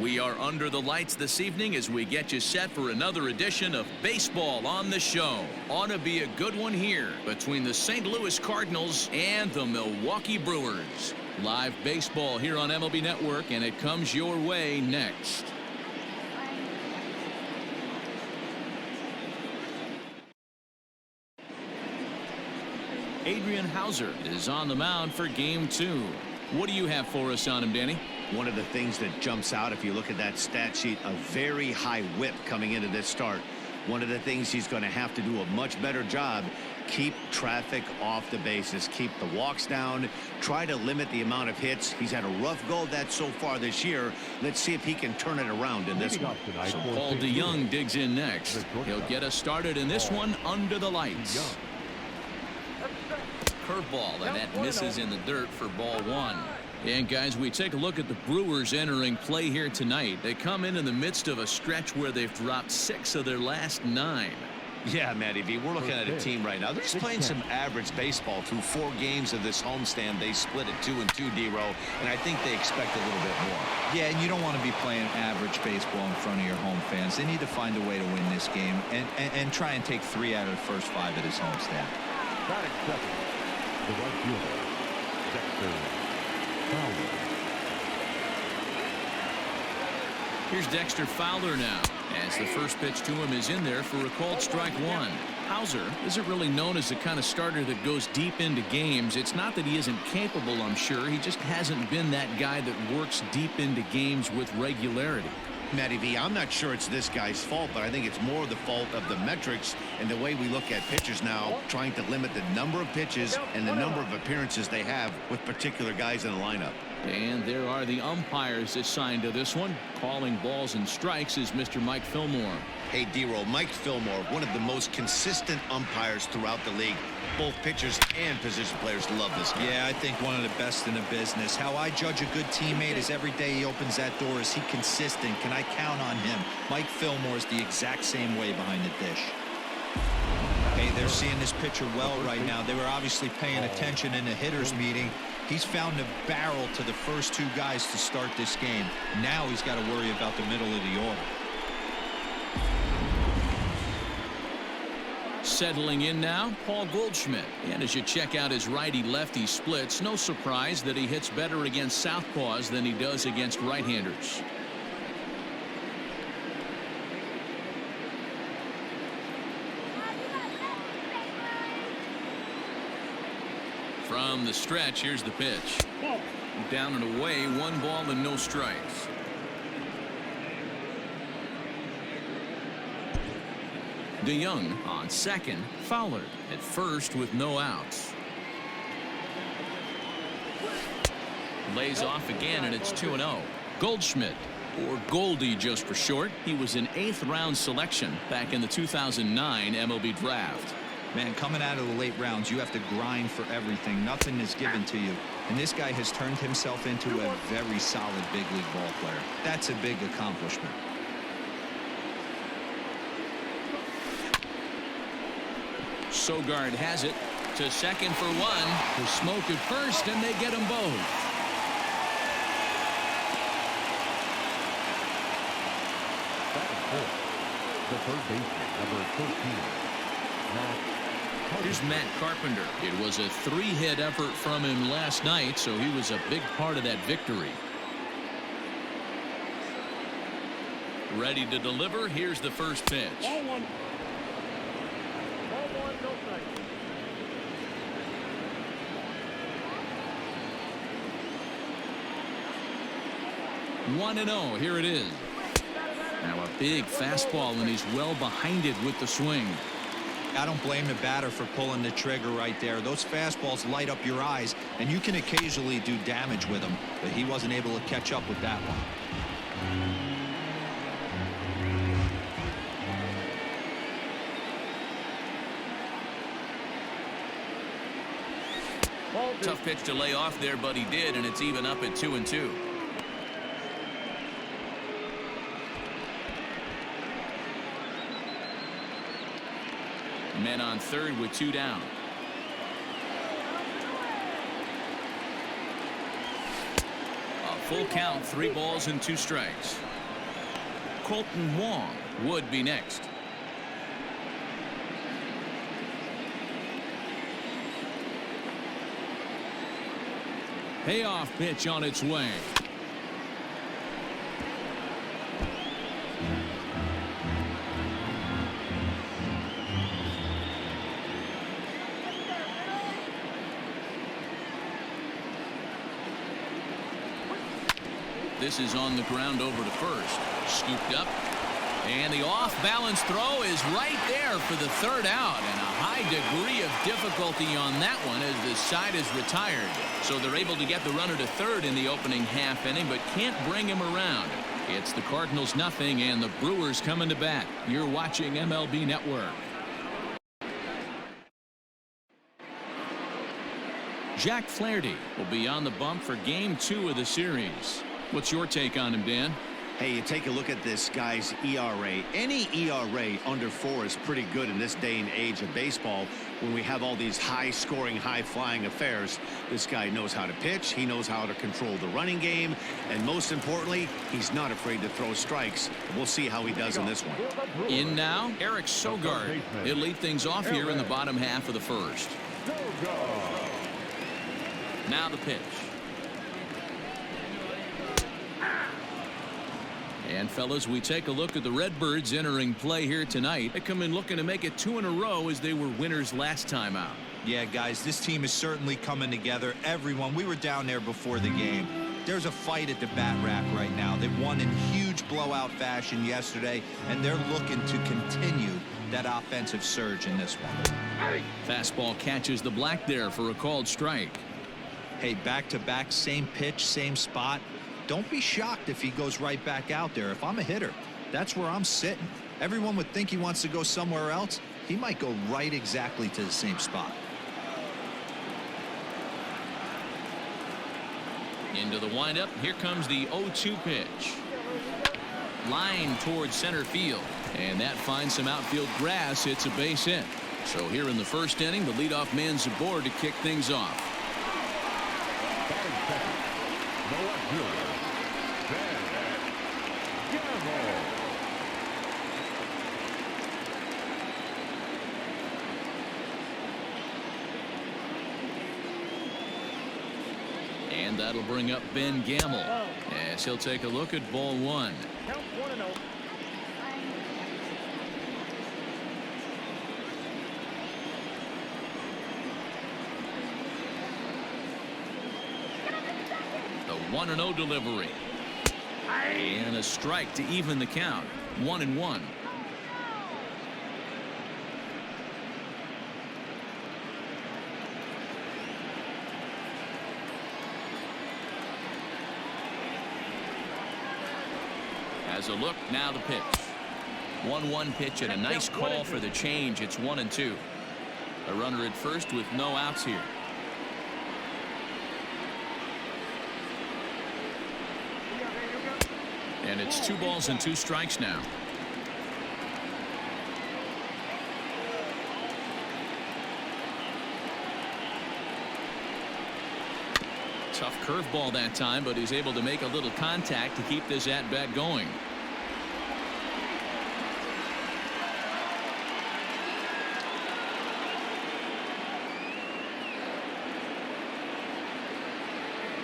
We are under the lights this evening as we get you set for another edition of Baseball on the Show. Ought to be a good one here between the St. Louis Cardinals and the Milwaukee Brewers. Live baseball here on MLB Network, and it comes your way next. Adrian Hauser is on the mound for Game 2. What do you have for us on him, Danny? One of the things that jumps out, if you look at that stat sheet, a very high whip coming into this start. One of the things he's going to have to do a much better job, keep traffic off the bases, keep the walks down, try to limit the amount of hits. He's had a rough go of that so far this year. Let's see if he can turn it around in this one. So Paul DeYoung digs in next. He'll get us started in this one under the lights. Curveball, and that misses in the dirt for ball 1. And guys, we take a look at the Brewers entering play here tonight. They come in the midst of a stretch where they've dropped 6 of their last 9. Yeah, Matty V, we're looking at a team right now. They're just playing some average baseball through 4 games of this homestand. They split it 2-2, D-Row, and I think they expect a little bit more. Yeah, and you don't want to be playing average baseball in front of your home fans. They need to find a way to win this game and try and take 3 out of the first 5 at his homestand. The right fielder, Dexter Fowler. Here's Dexter Fowler now, as the first pitch to him is in there for a called strike 1. Hauser isn't really known as the kind of starter that goes deep into games. It's not that he isn't capable, I'm sure. He just hasn't been that guy that works deep into games with regularity. Matty V, I'm not sure it's this guy's fault, but I think it's more the fault of the metrics and the way we look at pitchers now, trying to limit the number of pitches and the number of appearances they have with particular guys in the lineup. And there are the umpires assigned to this one. Calling balls and strikes is Mr. Mike Fillmore. Hey, D-Row, Mike Fillmore, one of the most consistent umpires throughout the league. Both pitchers and position players love this guy. Yeah, I think one of the best in the business. How I judge a good teammate is every day he opens that door. Is he consistent? Can I count on him? Mike Fillmore is the exact same way behind the dish. Hey, they're seeing this pitcher well right now. They were obviously paying attention in the hitters meeting. He's found a barrel to the first 2 guys to start this game. Now he's got to worry about the middle of the order. Settling in now, Paul Goldschmidt. And as you check out his righty-lefty splits, no surprise that he hits better against southpaws than he does against right-handers. From the stretch, here's the pitch. Down and away, 1 ball and no strikes. DeYoung on second, Fowler at first with no outs. Lays off again, and it's 2-0. Goldschmidt, or Goldie just for short. He was an 8th round selection back in the 2009 MLB draft. Man, coming out of the late rounds, you have to grind for everything. Nothing is given to you. And this guy has turned himself into a very solid big league ball player. That's a big accomplishment. Sogard has it to second for 1. To Smoke at first, and they get them both. The third baseman, number 13, Here's Matt Carpenter. It was a 3-hit effort from him last night, so he was a big part of that victory. Ready to deliver. Here's the first pitch. Ball 1. Ball 1, no strike. 1-0. Here it is. Now a big fastball, and he's well behind it with the swing. I don't blame the batter for pulling the trigger right there. Those fastballs light up your eyes, and you can occasionally do damage with them, but he wasn't able to catch up with that one. Tough pitch to lay off there, but he did, and it's even up at 2-2. Men on third with 2 down. A full count, 3 balls and 2 strikes. Colton Wong would be next. Payoff pitch on its way. This is on the ground over to first. Scooped up. And the off-balance throw is right there for the 3rd out. And a high degree of difficulty on that one as the side is retired. So they're able to get the runner to 3rd in the opening half inning, but can't bring him around. It's the Cardinals nothing and the Brewers coming to bat. You're watching MLB Network. Jack Flaherty will be on the bump for game 2 of the series. What's your take on him, Dan? Hey, you take a look at this guy's ERA. Any ERA under 4 is pretty good in this day and age of baseball when we have all these high-scoring, high-flying affairs. This guy knows how to pitch. He knows how to control the running game. And most importantly, he's not afraid to throw strikes. We'll see how he does in this one. In now, Eric Sogard. He'll lead things off here in the bottom half of the 1st. Now the pitch. And fellas, we take a look at the Redbirds entering play here tonight. They come in looking to make it 2 in a row as they were winners last time out. Yeah, guys, this team is certainly coming together. Everyone, we were down there before the game. There's a fight at the bat rack right now. They won in huge blowout fashion yesterday, and they're looking to continue that offensive surge in this one. Fastball catches the black there for a called strike. Hey, back-to-back, same pitch, same spot. Don't be shocked if he goes right back out there. If I'm a hitter, that's where I'm sitting. Everyone would think he wants to go somewhere else. He might go right exactly to the same spot. Into the windup. Here comes the 0-2 pitch. Line towards center field. And that finds some outfield grass. It's a base hit. So here in the 1st inning, the leadoff man's aboard to kick things off. And that'll bring up Ben Gamble as he'll take a look at ball 1. Count 1-0. The 1-0 delivery. And a strike to even the count. 1-1. As a look, now the pitch. 1-1 pitch and a nice call for the change. It's 1-2. A runner at first with no outs here. And it's 2 balls and 2 strikes now. Tough curveball that time, but he's able to make a little contact to keep this at-bat going.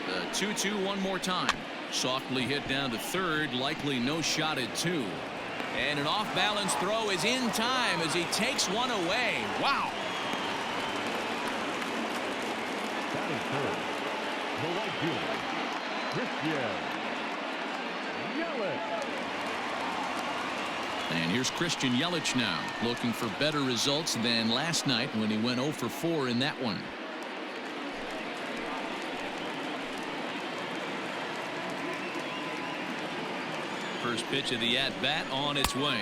The 2-2 one more time. Softly hit down to 3rd, likely no shot at 2. And an off-balance throw is in time as he takes one away. Wow. Batting 3rd, the right fielder, Christian Yelich. And here's Christian Yelich now, looking for better results than last night when he went 0 for 4 in that one. First pitch of the at-bat on its way.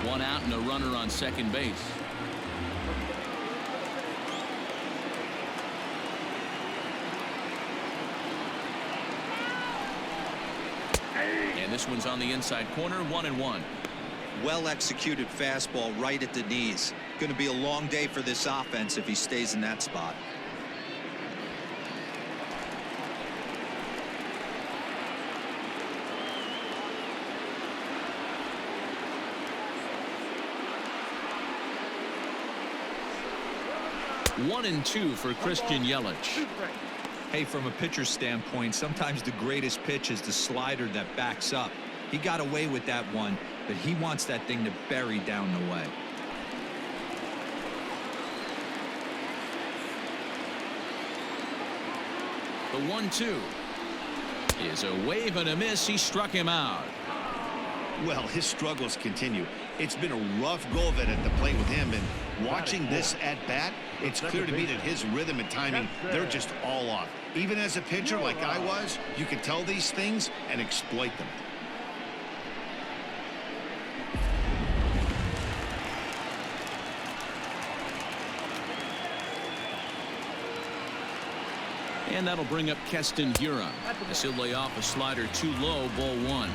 One out and a runner on second base. And this one's on the inside corner, 1-1. Well executed fastball right at the knees. Going to be a long day for this offense if he stays in that spot. One and two for Christian Yelich. Hey, from a pitcher's standpoint, sometimes the greatest pitch is the slider that backs up. He got away with that one, but he wants that thing to bury down the way. The 1-2 is a wave and a miss. He struck him out. Well, his struggles continue. It's been a rough go of it at the plate with him, and watching this at bat, it's clear to me that his rhythm and timing, they're just all off. Even as a pitcher like I was, you can tell these things and exploit them. And that'll bring up Keston Huron as he'll lay off a slider too low, ball one.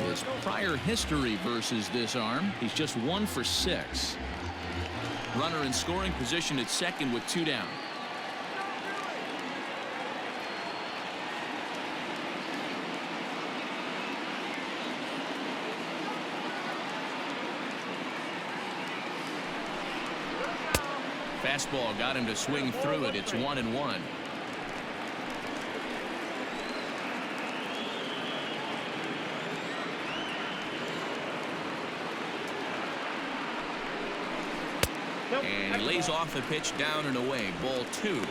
His prior history versus this arm, he's just 1 for 6. Runner in scoring position at second with 2 down. Fastball got him to swing through it. It's 1-1. And he lays off the pitch down and away. Ball 2.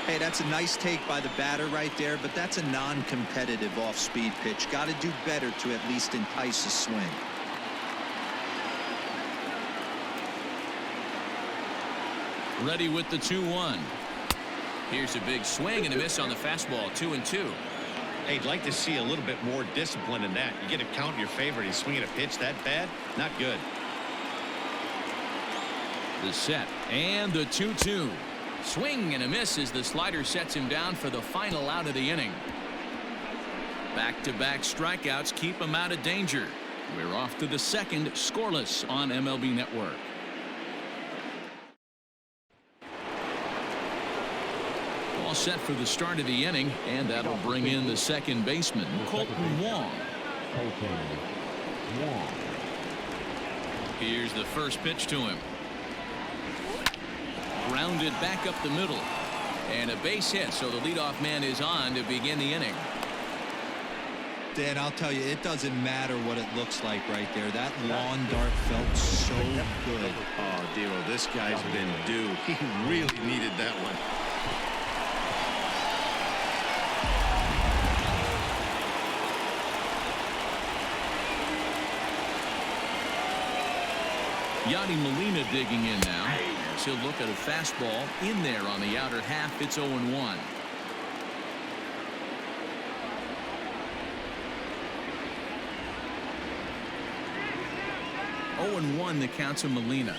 Hey, that's a nice take by the batter right there, but that's a non-competitive off-speed pitch. Got to do better to at least entice a swing. Ready with the 2-1. Here's a big swing and a miss on the fastball. 2-2. Hey, I'd like to see a little bit more discipline in that. You get a count in your favor, he's swinging a pitch that bad. Not good. The set and the 2-2. Swing and a miss as the slider sets him down for the final out of the inning. Back-to-back strikeouts keep him out of danger. We're off to the second, scoreless on MLB Network. All set for the start of the inning, and that'll bring in the second baseman, Colton Wong. Here's the first pitch to him. Grounded back up the middle, and a base hit, so the leadoff man is on to begin the inning. Dan, I'll tell you, it doesn't matter what it looks like right there. That lawn dart felt so good. Oh, Dero, this guy's been due. He really needed that one. Yadi Molina digging in now. He'll look at a fastball in there on the outer half. It's 0-1. Oh and 1 the count to Molina.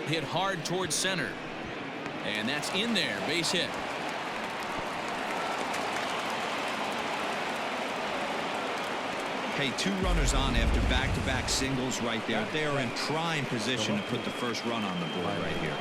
Hit hard towards center. And that's in there. Base hit. Hey, 2 runners on after back-to-back singles right there. They are in prime position to put the first run on the board right here.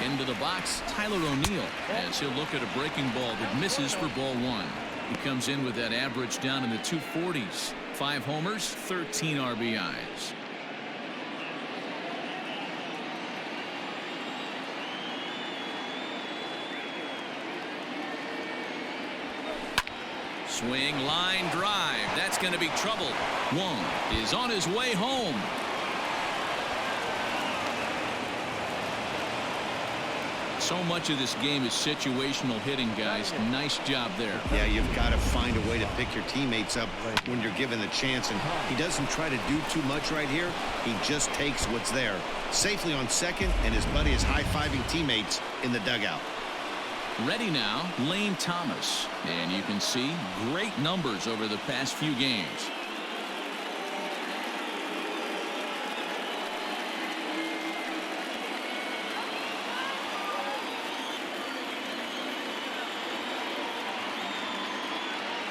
Into the box, Tyler O'Neill, as he'll look at a breaking ball that misses for ball 1. He comes in with that average down in the 240s. 5 homers, 13 RBIs. Swing, line drive. That's going to be trouble. Wong is on his way home. So much of this game is situational hitting, guys. Nice job there. Yeah, you've got to find a way to pick your teammates up when you're given the chance, and he doesn't try to do too much right here. He just takes what's there. Safely on second, and his buddy is high-fiving teammates in the dugout. Ready now, Lane Thomas. And you can see great numbers over the past few games.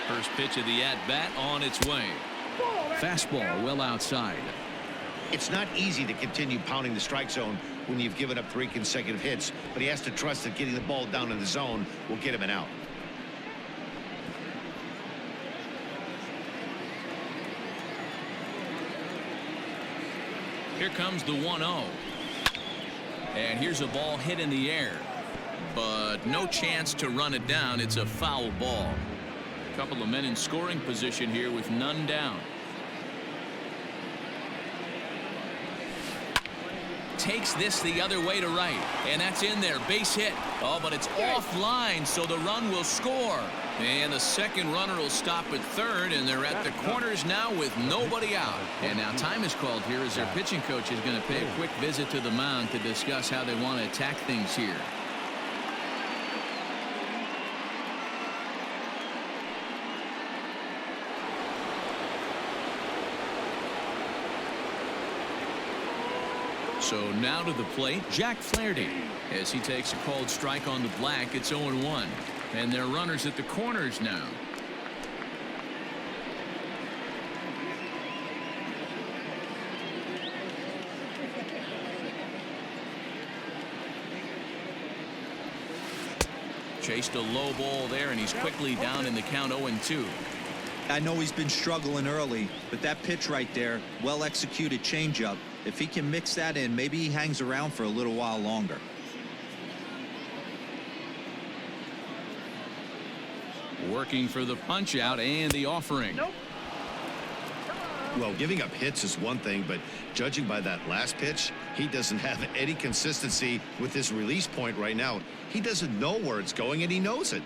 First pitch of the at-bat on its way. Fastball well outside. It's not easy to continue pounding the strike zone when you've given up 3 consecutive hits, but he has to trust that getting the ball down in the zone will get him an out. Here comes the 1-0. And here's a ball hit in the air, but no chance to run it down. It's a foul ball. A couple of men in scoring position here with none down. Takes this the other way to right, and that's in there. Base hit. Oh, but it's offline, so the run will score. And the second runner will stop at third, and they're at the corners now with nobody out. And now time is called here as their pitching coach is going to pay a quick visit to the mound to discuss how they want to attack things here. So now to the plate, Jack Flaherty, as he takes a called strike on the black. It's 0-1, and they're runners at the corners now. Chased a low ball there, and he's quickly down in the count. 0-2. I know he's been struggling early, but that pitch right there, well executed changeup. If he can mix that in, maybe he hangs around for a little while longer. Working for the punch out and the offering. Well, giving up hits is one thing, but judging by that last pitch, he doesn't have any consistency with his release point right now. He doesn't know where it's going, and he knows it.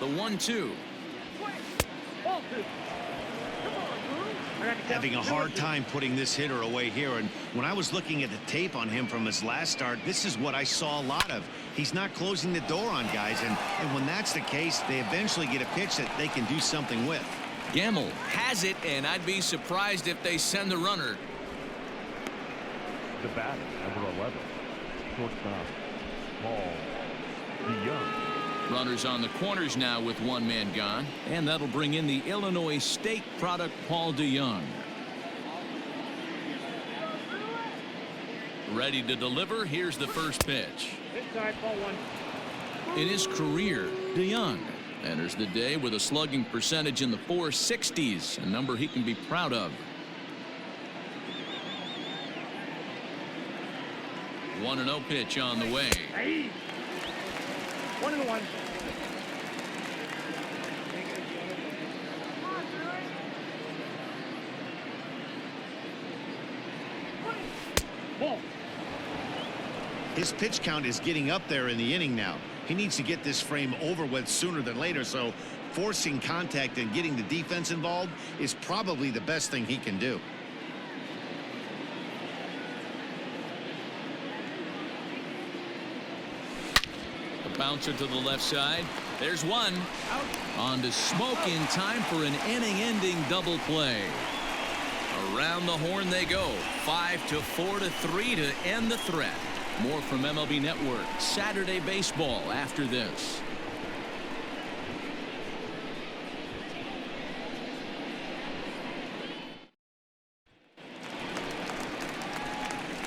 The 1-2. Having a hard time putting this hitter away here, and when I was looking at the tape on him from his last start, this is what I saw a lot of. He's not closing the door on guys, and when that's the case, they eventually get a pitch that they can do something with. Gamble has it, and I'd be surprised if they send the runner. The batter, number 11, shortstop, Paul DeYoung. Runners on the corners now with one man gone, and that'll bring in the Illinois State product, Paul DeYoung. Ready to deliver. Here's the first pitch. In his career, DeYoung enters the day with a slugging percentage in the 460s, a number he can be proud of. 1-0 pitch on the way. 1-1. His pitch count is getting up there in the inning now. He needs to get this frame over with sooner than later, so forcing contact and getting the defense involved is probably the best thing he can do. A bouncer to the left side. There's one. Out. On to Smoke in time for an inning-ending double play. Around the horn they go. 5-4-3 to end the threat. More from MLB Network Saturday Baseball after this.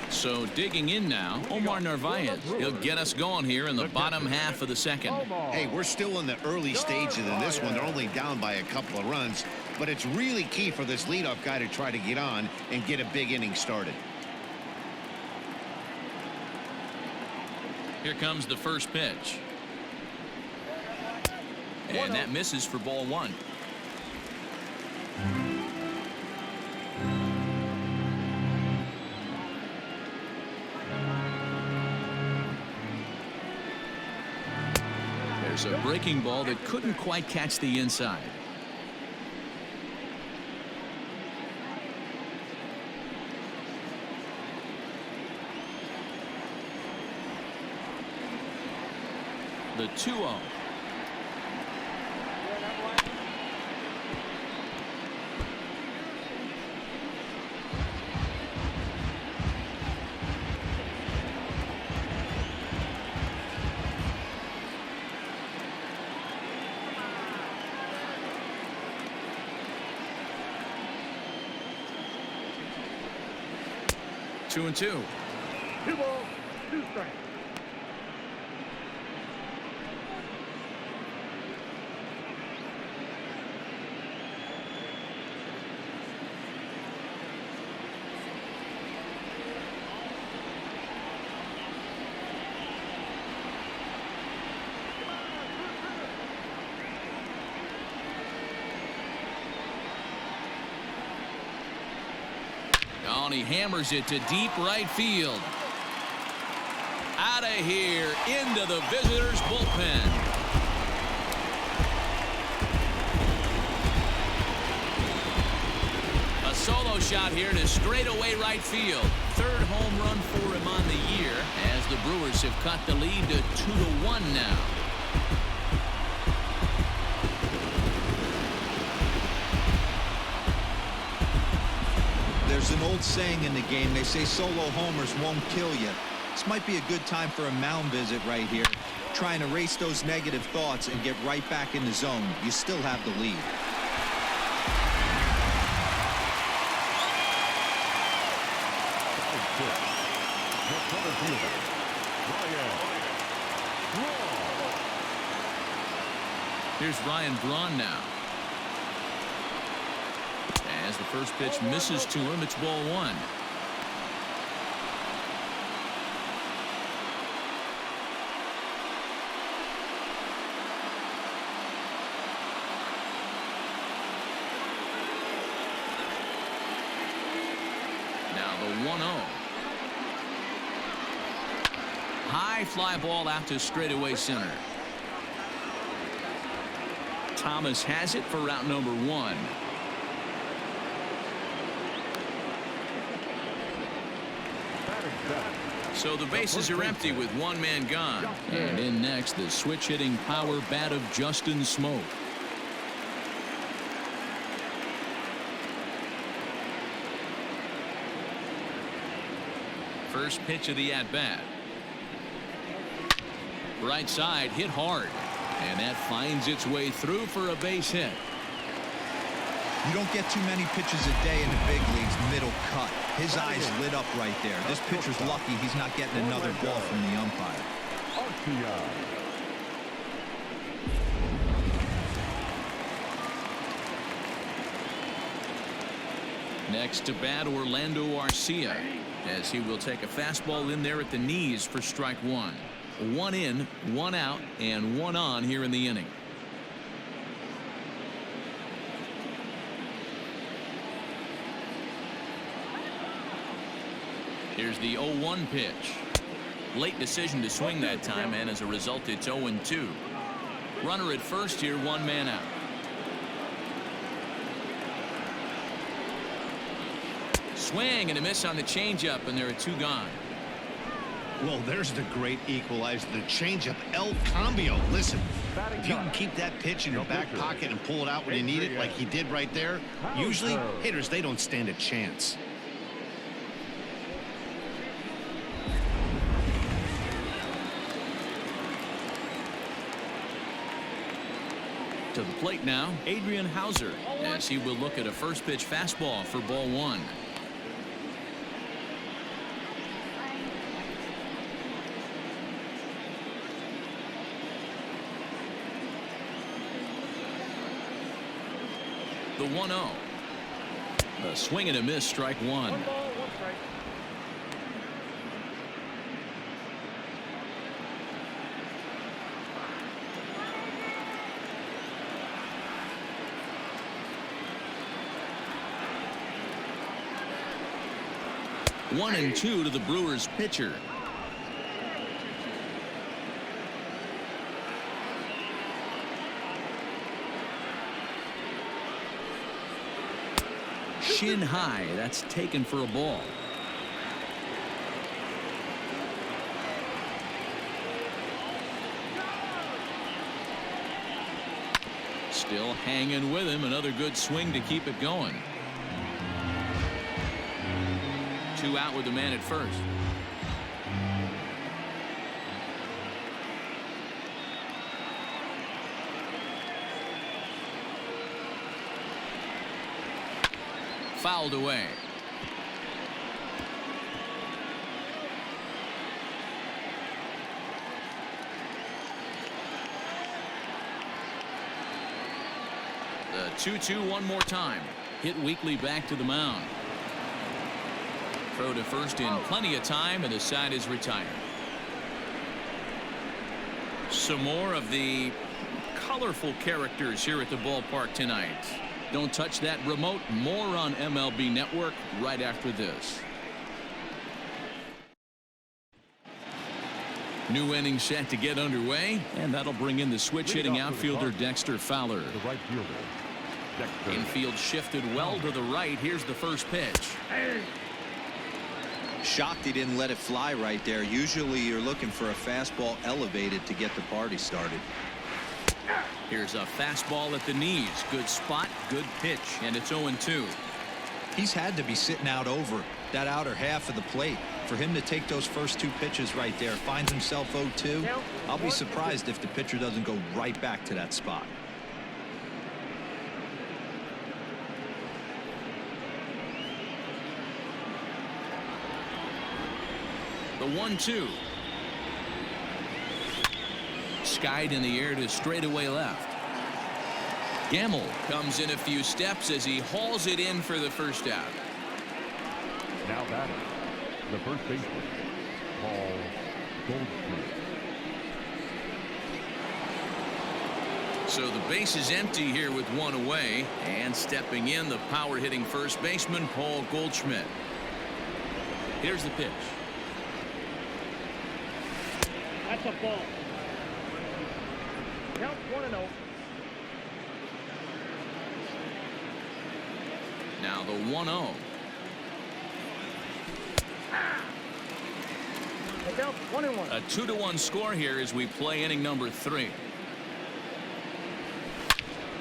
So digging in now, Omar Narvaez. He'll get us going here in the bottom half of the second. Hey, we're still in the early stages in this one. They're only down by a couple of runs, but it's really key for this leadoff guy to try to get on and get a big inning started. Here comes the first pitch. And that misses for ball one. There's a breaking ball that couldn't quite catch the inside. The 2-0. 2-2. 2 balls, 2 strikes. Oh, and he hammers it to deep right field. Out of here into the visitors' bullpen. A solo shot here to straightaway right field. Third home run for him on the year as the Brewers have cut the lead to 2-1 now. There's an old saying in the game. They say solo homers won't kill you. This might be a good time for a mound visit right here. Try and erase those negative thoughts and get right back in the zone. You still have the lead. Here's Ryan Braun now. As the first pitch misses to him, it's ball 1. Now the 1-0. High fly ball out to straightaway center. Thomas has it for route number 1. So the bases are empty with one man gone. And in next, the switch hitting power bat of Justin Smoke. First pitch of the at bat. Right side hit hard. And that finds its way through for a base hit. You don't get too many pitches a day in the big leagues middle cut. His eyes lit up right there. This pitcher's lucky he's not getting another ball from the umpire. Next to bat, Orlando Arcia, as he will take a fastball in there at the knees for strike 1. 1 in, 1 out, and 1 on here in the inning. Here's the 0-1 pitch. Late decision to swing that time, and as a result, it's 0-2. Runner at first here, 1 man out. Swing and a miss on the changeup, and there are 2 gone. Well, there's the great equalizer, the changeup, El Cambio. Listen, if you can keep that pitch in your back pocket and pull it out when you need it, like he did right there, usually hitters, they don't stand a chance. To the plate now, Adrian Hauser, as he will look at a first pitch fastball for ball 1. The 1-0. A swing and a miss, strike 1. 1 ball, 1 strike. One and 2 to the Brewers pitcher. Shin high, that's taken for a ball. Still hanging with him. Another good swing to keep it going. 2 out with the man at first. Fouled away. The 2-2 one more time. Hit weakly back to the mound. Throw to first in plenty of time, and the side is retired. Some more of the colorful characters here at the ballpark tonight. Don't touch that remote. More on MLB Network right after this. New inning set to get underway, and that'll bring in the switch-hitting outfielder Dexter Fowler. The right fielder, Dexter. Infield shifted well to the right. Here's the first pitch. Shocked he didn't let it fly right there. Usually you're looking for a fastball elevated to get the party started. Here's a fastball at the knees. Good spot, good pitch, and it's 0-2. He's had to be sitting out over that outer half of the plate. For him to take those first 2 pitches right there, finds himself 0-2. I'll be surprised if the pitcher doesn't go right back to that spot. The 1-2. Skied in the air to straightaway left. Gamble comes in a few steps as he hauls it in for the first out. Now batting, the first baseman, Paul Goldschmidt. So the base is empty here with 1 away, and stepping in, the power hitting first baseman Paul Goldschmidt. Here's the pitch. That's a ball. Count 1-0. Now the 1-0. Count 1-1. A 2-1 score here as we play inning number 3.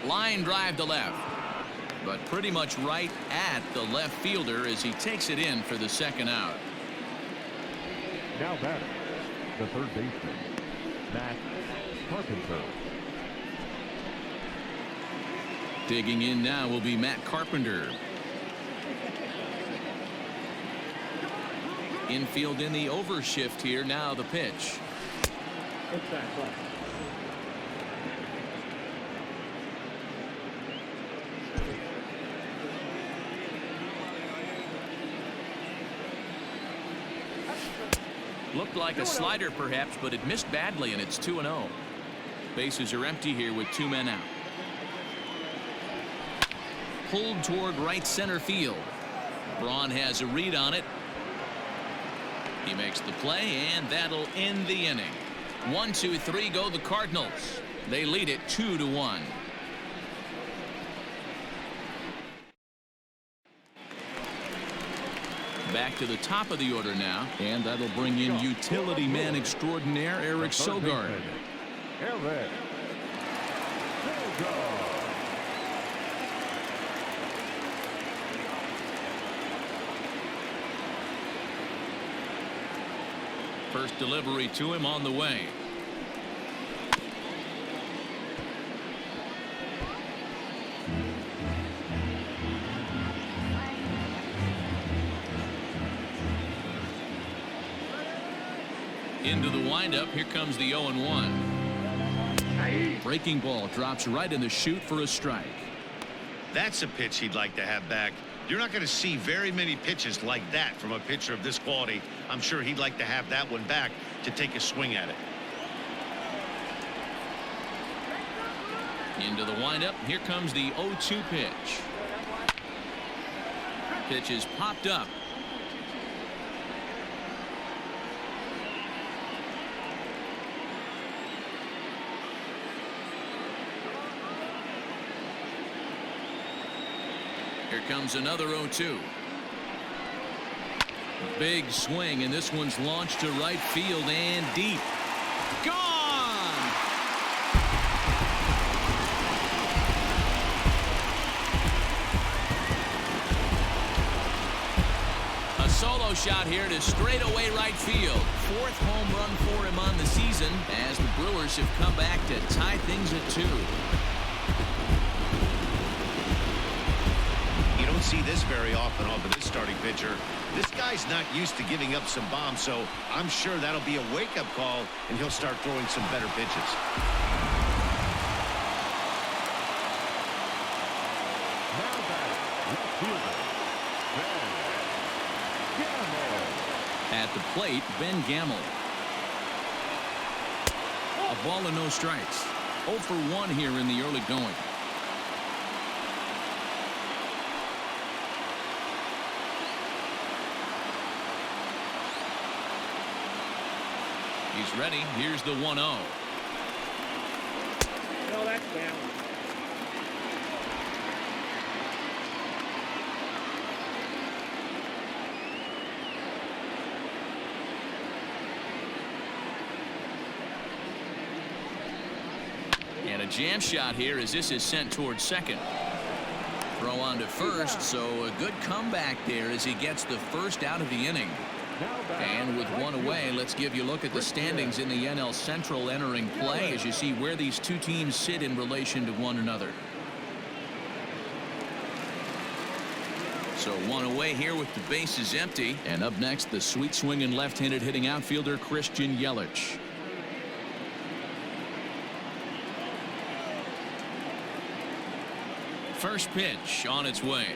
Line drive to left, but pretty much right at the left fielder as he takes it in for the second out. Now batting, the third baseman, Matt Carpenter. Digging in now will be Matt Carpenter. Infield in the overshift here. Now the pitch. Inside play. Looked like a slider perhaps, but it missed badly, and it's 2-0. Bases are empty here with 2 men out. Pulled toward right center field. Braun has a read on it. He makes the play, and that'll end the inning. 1-2-3 go the Cardinals. They lead it 2-1. Back to the top of the order now, and that'll bring in utility man extraordinaire Eric Sogard. Eric Sogard. First delivery to him on the way. Into the windup. Here comes the 0-1. Breaking ball drops right in the chute for a strike. That's a pitch he'd like to have back. You're not going to see very many pitches like that from a pitcher of this quality. I'm sure he'd like to have that one back to take a swing at it. Into the windup. Here comes the 0-2 pitch. Pitch is popped up. Here comes another 0-2. Big swing, and this one's launched to right field and deep. Gone! solo shot here to straightaway right field. 4th home run for him on the season as the Brewers have come back to tie things at 2. You don't see this very often off of this starting pitcher. This guy's not used to giving up some bombs, so I'm sure that'll be a wake-up call, and he'll start throwing some better pitches. Now batting, left fielder, Ben Gamble. At the plate, Ben Gamble. A ball and no strikes. 0 for 1 here in the early going. He's ready. Here's the 1-0. No, that's down. And a jam shot here as this is sent towards second. Throw on to first, so a good comeback there as he gets the first out of the inning. And with one away, let's give you a look at the standings in the NL Central entering play as you see where these two teams sit in relation to one another. So one away here with the bases empty. And up next, the sweet swinging left-handed hitting outfielder Christian Yelich. First pitch on its way.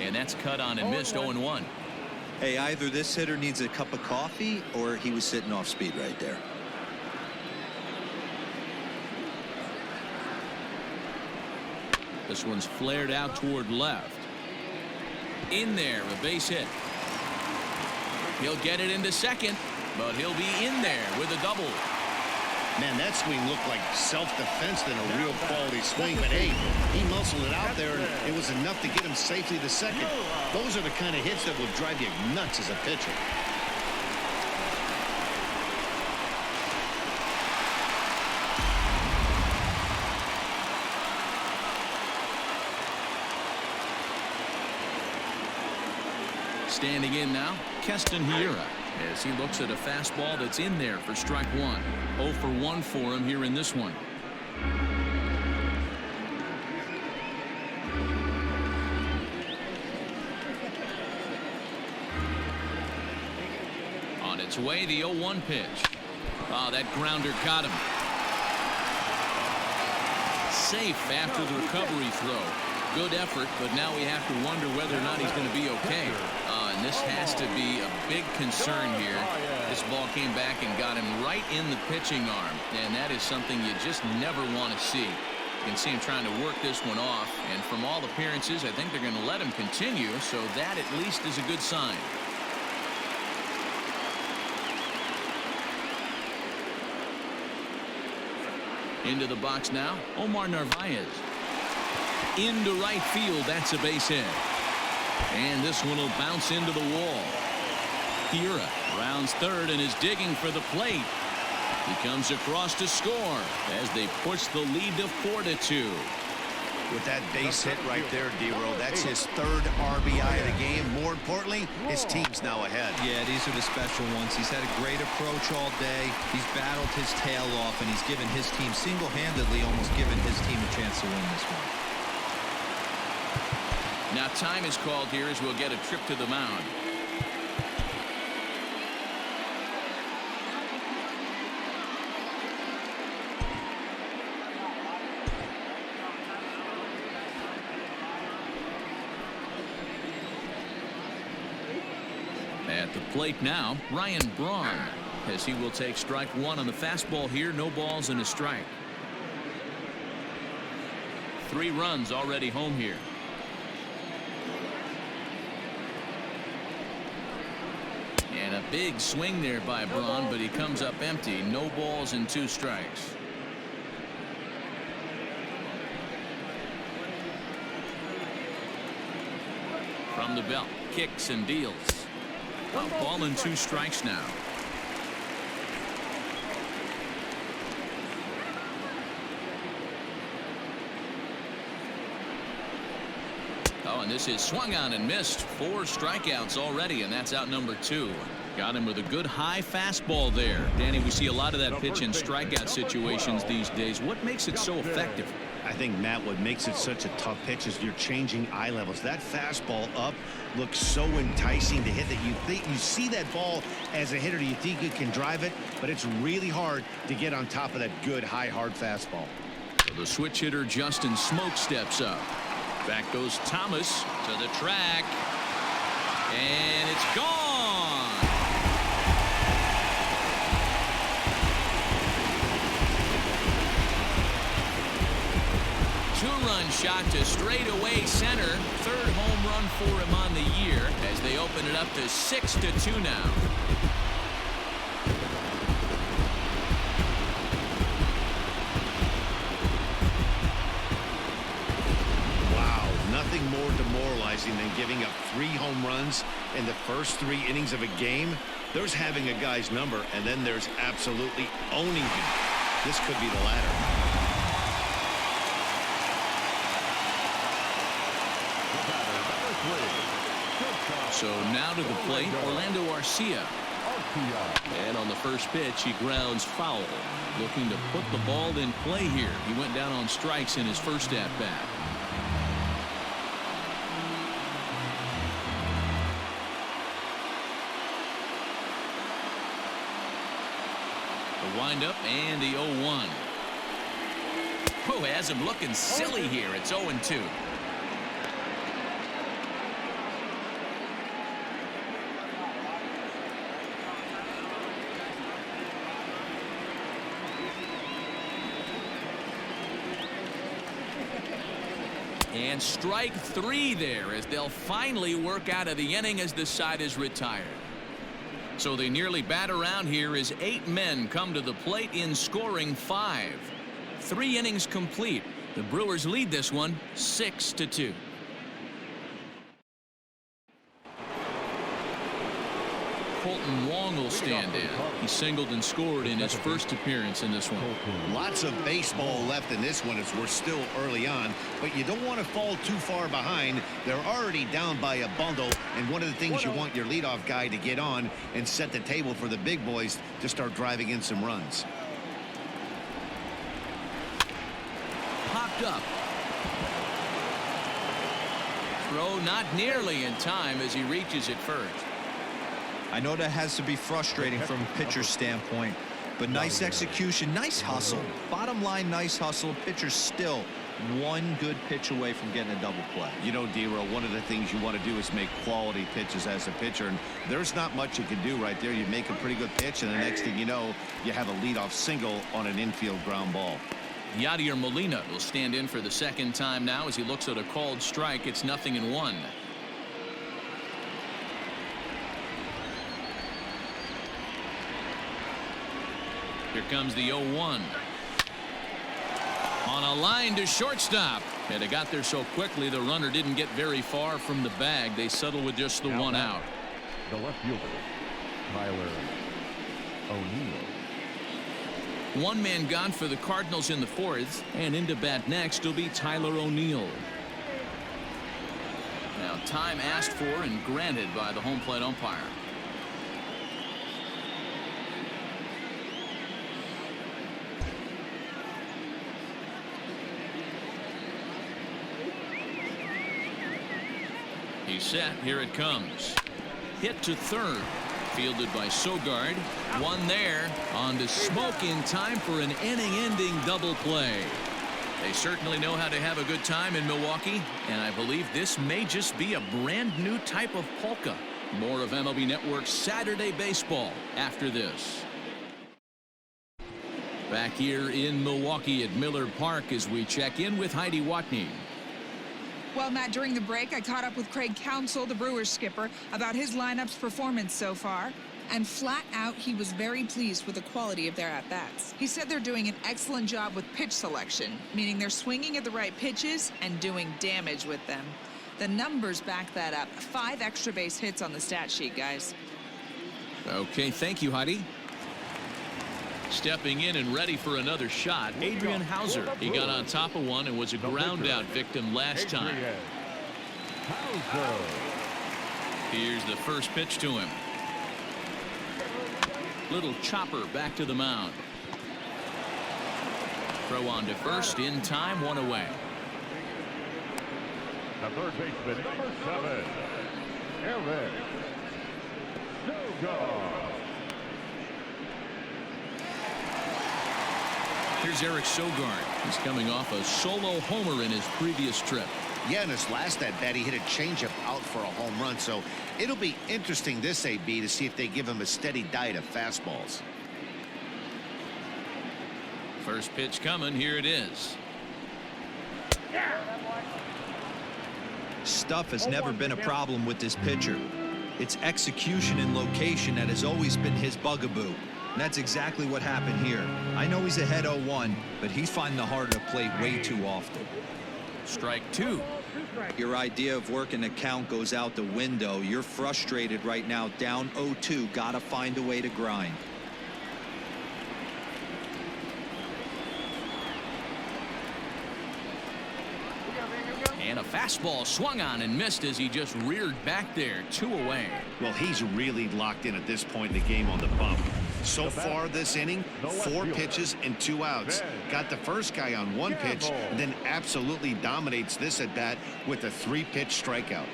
And that's cut on and missed. 0-1. Hey, either this hitter needs a cup of coffee or he was sitting off speed right there. This one's flared out toward left. In there, a base hit. He'll get it into second, but he'll be in there with a double. Man, that swing looked like self-defense than a real quality swing, but hey, he muscled it out there, and it was enough to get him safely to second. Those are the kind of hits that will drive you nuts as a pitcher. Standing in now, Keston Hiura, as he looks at a fastball that's in there for strike 1. 0 for 1 for him here in this one. On its way, the 0-1 pitch. Oh, that grounder got him. Safe after the recovery throw. Good effort, but now we have to wonder whether or not he's going to be okay. And this has to be a big concern here. This ball came back and got him right in the pitching arm, and that is something you just never want to see. You can see him trying to work this one off, and from all appearances, I think they're going to let him continue, so that at least is a good sign. Into the box now, Omar Narvaez. Into right field, that's a base hit. And this one will bounce into the wall. Hiura rounds third and is digging for the plate. He comes across to score as they push the lead to 4-2. With that base hit right there, D-Row, that's his 3rd RBI of the game. More importantly, his team's now ahead. Yeah, these are the special ones. He's had a great approach all day. He's battled his tail off, and he's given his team single-handedly, almost given his team a chance to win this one. Now time is called here as we'll get a trip to the mound. At the plate now, Ryan Braun, as he will take strike 1 on the fastball here. No balls and a strike. 3 runs already home here. And a big swing there by Braun, but he comes up empty. No balls and 2 strikes. From the belt, kicks and deals. A ball and 2 strikes now. Oh, and and this is swung on and missed. 4 strikeouts already, and that's out number 2. Got him with a good high fastball there. Danny, we see a lot of that pitch in strikeout situations these days. What makes it so effective? I think, Matt, what makes it such a tough pitch is you're changing eye levels. That fastball up looks so enticing to hit that you see that ball as a hitter. You think you can drive it, but it's really hard to get on top of that good high hard fastball. So the switch hitter Justin Smoke steps up. Back goes Thomas to the track, and it's gone. 2-run shot to straightaway center. 3rd home run for him on the year as they open it up to 6-2 now. Wow, nothing more demoralizing than giving up 3 home runs in the first 3 innings of a game. There's having a guy's number, and then there's absolutely owning him. This could be the latter. So now to the plate, Orlando Arcia. And on the first pitch, he grounds foul. Looking to put the ball in play here. He went down on strikes in his first at-bat. The windup and the 0-1. Oh, has him looking silly here. It's 0-2. And strike 3 there as they'll finally work out of the inning as the side is retired. So they nearly bat around here as 8 men come to the plate in scoring 5. 3 innings complete. The Brewers lead this one 6-2. Colton Wong will stand in. He singled and scored in his first appearance in this one. Lots of baseball left in this one as we're still early on, but you don't want to fall too far behind. They're already down by a bundle, and one of the things you want your leadoff guy to get on and set the table for the big boys to start driving in some runs. Popped up. Throw not nearly in time as he reaches it first. I know that has to be frustrating from a pitcher's standpoint, but nice execution, nice hustle. Bottom line, nice hustle. Pitcher's still 1 good pitch away from getting a double play. You know, D-Row, one of the things you want to do is make quality pitches as a pitcher, and there's not much you can do right there. You make a pretty good pitch, and the next thing you know, you have a leadoff single on an infield ground ball. Yadier Molina will stand in for the 2nd time now as he looks at a called strike. It's 0-1. Here comes the 0-1. On a line to shortstop. And it got there so quickly the runner didn't get very far from the bag. They settle with just the 1 out. The left fielder, Tyler O'Neill. 1 man gone for the Cardinals in the 4th. And into bat next will be Tyler O'Neill. Now time asked for and granted by the home plate umpire. He's set. Here it comes. Hit to 3rd. Fielded by Sogard. 1 there. On to Smoke in time for an inning-ending double play. They certainly know how to have a good time in Milwaukee, and I believe this may just be a brand new type of polka. More of MLB Network's Saturday Baseball after this. Back here in Milwaukee at Miller Park as we check in with Heidi Watney. Well, Matt, during the break, I caught up with Craig Counsell, the Brewers skipper, about his lineup's performance so far. And flat out, he was very pleased with the quality of their at-bats. He said they're doing an excellent job with pitch selection, meaning they're swinging at the right pitches and doing damage with them. The numbers back that up. 5 extra base hits on the stat sheet, guys. Okay, thank you, Heidi. Stepping in and ready for another shot, Adrian Hauser. He got on top of one and was a ground out victim last time. Hauser. Here's the first pitch to him. Little chopper back to the mound. Throw on to first in time, one away. The third baseman, number 7, Eric Sogard. Here's Eric Sogard. He's coming off a solo homer in his previous trip. Yeah, in his last at bat, he hit a changeup out for a home run. So it'll be interesting this AB to see if they give him a steady diet of fastballs. First pitch coming. Here it is. Stuff has never been a problem with this pitcher. It's execution and location that has always been his bugaboo. And that's exactly what happened here. I know he's ahead 0-1, but he's finding the heart of the plate way too often. Strike 2. Your idea of working the count goes out the window. You're frustrated right now, down 0-2. Gotta find a way to grind. And a fastball swung on and missed as he just reared back there. 2 away. Well, he's really locked in at this point in the game on the bump. So far this inning, 4 pitches and 2 outs. Got the first guy on 1 pitch, and then absolutely dominates this at bat with a 3-pitch strikeout.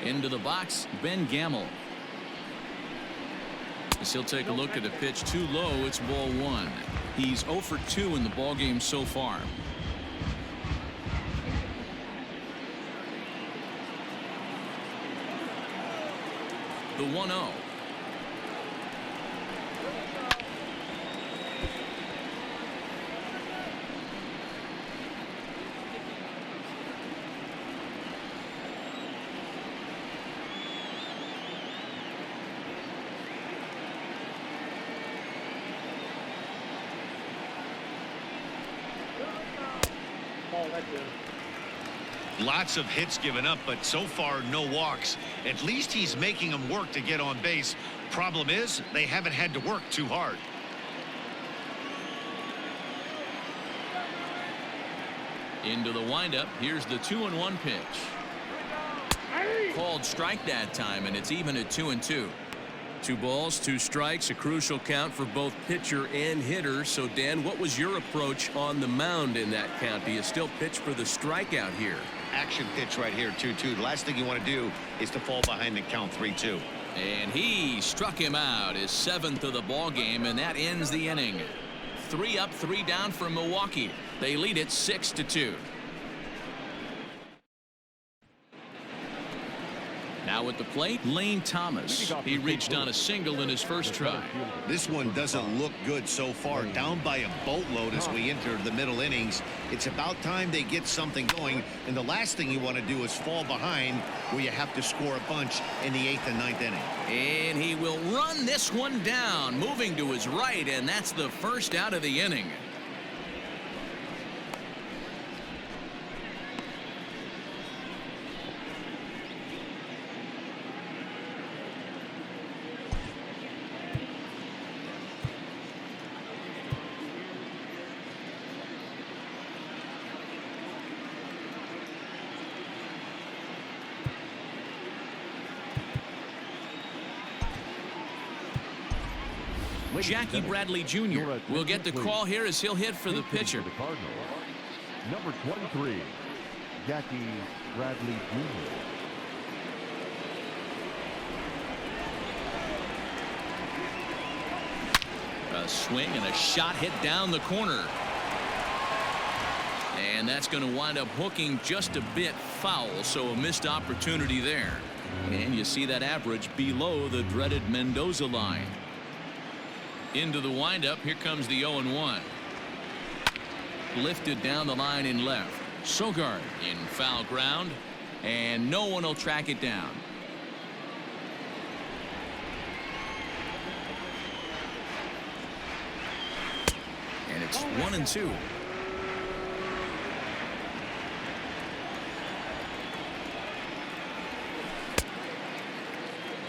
Into the box, Ben Gamble. As he'll take a look at a pitch too low, it's ball 1. He's 0 for 2 in the ball game so far. The 1-0. Lots of hits given up, but so far no walks. At least he's making them work to get on base. Problem is, they haven't had to work too hard. Into the windup. Here's the 2-1 pitch. Called strike that time, and it's even at 2-2. 2 balls, 2 strikes, a crucial count for both pitcher and hitter. So, Dan, what was your approach on the mound in that count? Do you still pitch for the strikeout here? Action pitch right here, 2-2. The last thing you want to do is to fall behind and count 3-2. And he struck him out, his 7th of the ball game, and that ends the inning. 3 up, 3 down for Milwaukee. They lead it 6-2. Now at the plate, Lane Thomas. He reached on a single in his first try. This one doesn't look good so far. Down by a boatload as we enter the middle innings. It's about time they get something going, and the last thing you want to do is fall behind where you have to score a bunch in the 8th and 9th inning. And he will run this one down, moving to his right, and that's the first out of the inning. Jackie Bradley Jr. will get the call here as he'll hit for the pitcher. The Cardinals, number 23, Jackie Bradley Jr. A swing and a shot hit down the corner. And that's going to wind up hooking just a bit foul, so a missed opportunity there. And you see that average below the dreaded Mendoza line. Into the windup. Here comes the 0-1. Lifted down the line in left. Sogard in foul ground, and no one will track it down. And it's 1-2.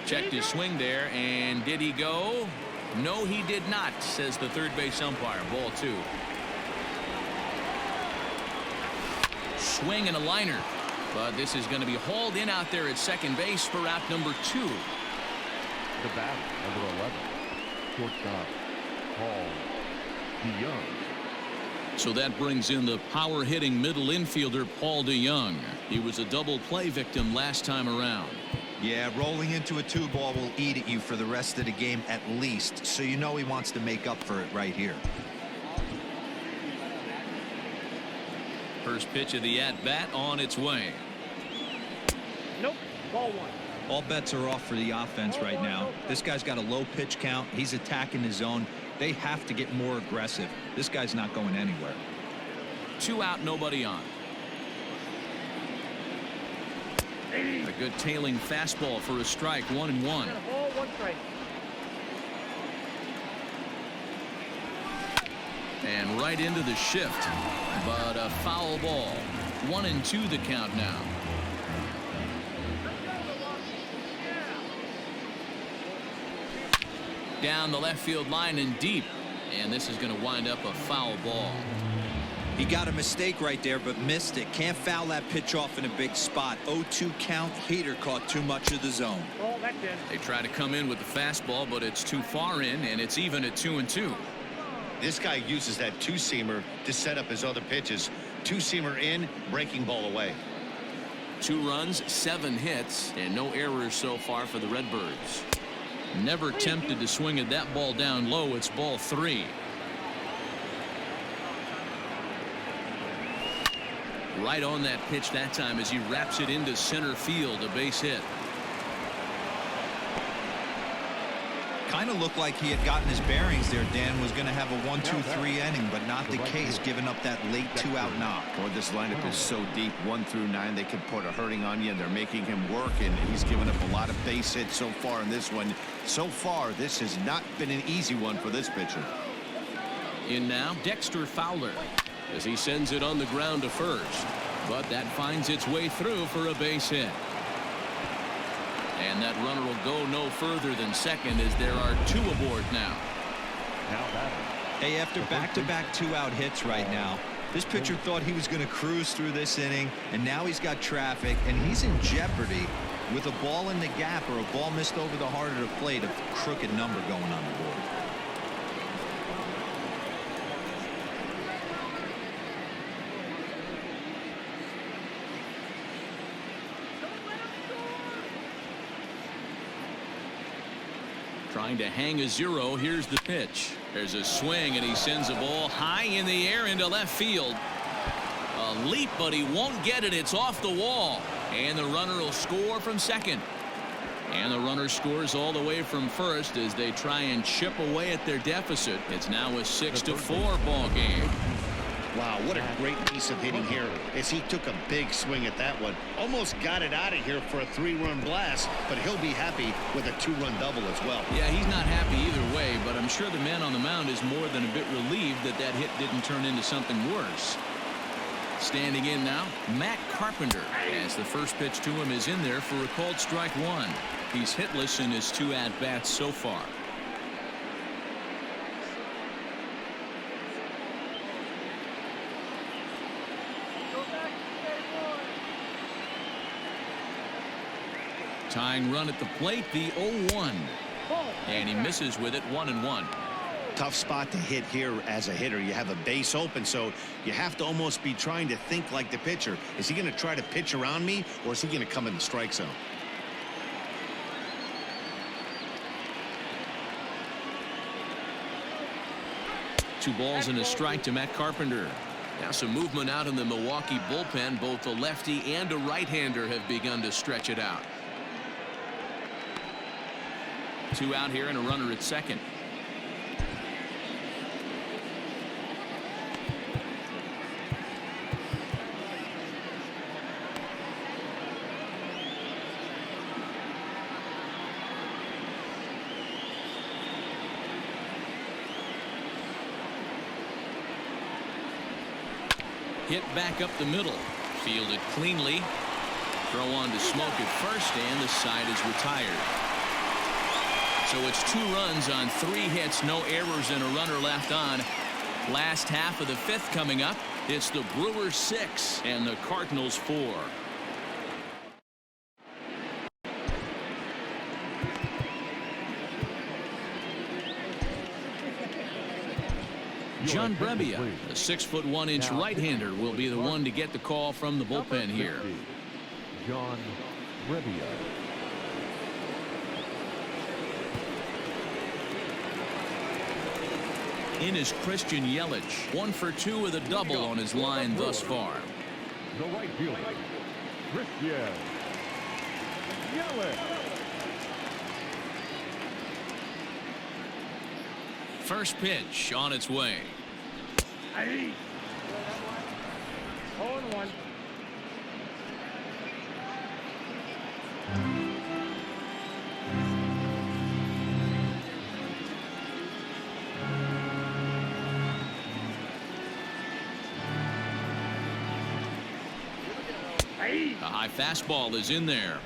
Checked his swing there, and did he go? No, he did not, says the third base umpire. Ball 2. Swing and a liner. But this is going to be hauled in out there at second base for out number 2. The batter, number 11, shortstop, Paul DeYoung. So that brings in the power-hitting middle infielder Paul DeYoung. He was a double play victim last time around. Yeah, rolling into a 2-ball will eat at you for the rest of the game at least, so you know he wants to make up for it right here. First pitch of the at-bat on its way. Nope. Ball 1. All bets are off for the offense right now. This guy's got a low pitch count. He's attacking his zone. They have to get more aggressive. This guy's not going anywhere. 2 out, nobody on. A good tailing fastball for a strike. 1-1. Ball 1 strike. And right into the shift, but a foul ball. 1-2 the count now. Down the left field line and deep, and this is going to wind up a foul ball. He got a mistake right there, but missed it. Can't foul that pitch off in a big spot. 0-2 count. Hader caught too much of the zone. Oh, that's in. They try to come in with the fastball, but it's too far in, and it's even at 2-2. This guy uses that two-seamer to set up his other pitches. Two-seamer in, breaking ball away. 2 runs, 7 hits, and no errors so far for the Redbirds. Never tempted to swing at that ball down low. It's ball 3. Right on that pitch that time as he wraps it into center field. A base hit. Kind of looked like he had gotten his bearings there. Dan was going to have a 1-2-3 inning, but not the case, giving up that late 2-out knock. Boy, this lineup is so deep, 1 through 9. They could put a hurting on you, and they're making him work, and he's given up a lot of base hits so far in this one. So far, this has not been an easy one for this pitcher. In now, Dexter Fowler, as he sends it on the ground to first, but that finds its way through for a base hit. And that runner will go no further than second as there are 2 aboard now. Hey, after back-to-back 2-out hits right now, this pitcher thought he was going to cruise through this inning, and now he's got traffic, and he's in jeopardy with a ball in the gap or a ball missed over the heart of the plate, a crooked number going on the board. Trying to hang a 0. Here's the pitch. There's a swing, and he sends a ball high in the air into left field. A leap, but he won't get it. It's off the wall, and the runner will score from second. And the runner scores all the way from first as they try and chip away at their deficit. It's now a 6-4 ball game. Wow, what a great piece of hitting here as he took a big swing at that one. Almost got it out of here for a 3-run blast, but he'll be happy with a 2-run double as well. Yeah, he's not happy either way, but I'm sure the man on the mound is more than a bit relieved that that hit didn't turn into something worse. Standing in now, Matt Carpenter, as the first pitch to him is in there for a called strike 1. He's hitless in his 2 at-bats so far. Tying run at the plate, the 0-1. And he misses with it. 1-1. Tough spot to hit here as a hitter. You have a base open, so you have to almost be trying to think like the pitcher. Is he going to try to pitch around me, or is he going to come in the strike zone? Two balls and a strike to Matt Carpenter. Now some movement out in the Milwaukee bullpen. Both a lefty and a right-hander have begun to stretch it out. 2 out here and a runner at second. Hit back up the middle. Fielded cleanly. Throw on to Smoke at first, and the side is retired. So it's 2 runs on 3 hits, no errors, and a runner left on. Last half of the 5th coming up. It's the Brewers 6 and the Cardinals 4. John Brebbia, a 6'1" right-hander, will be the one to get the call from the bullpen here. John Brebbia. In is Christian Yelich, 1 for 2 with a double on his line thus far. The right fielder, Christian Yelich. First pitch on its way. 0-1. A high fastball is in there.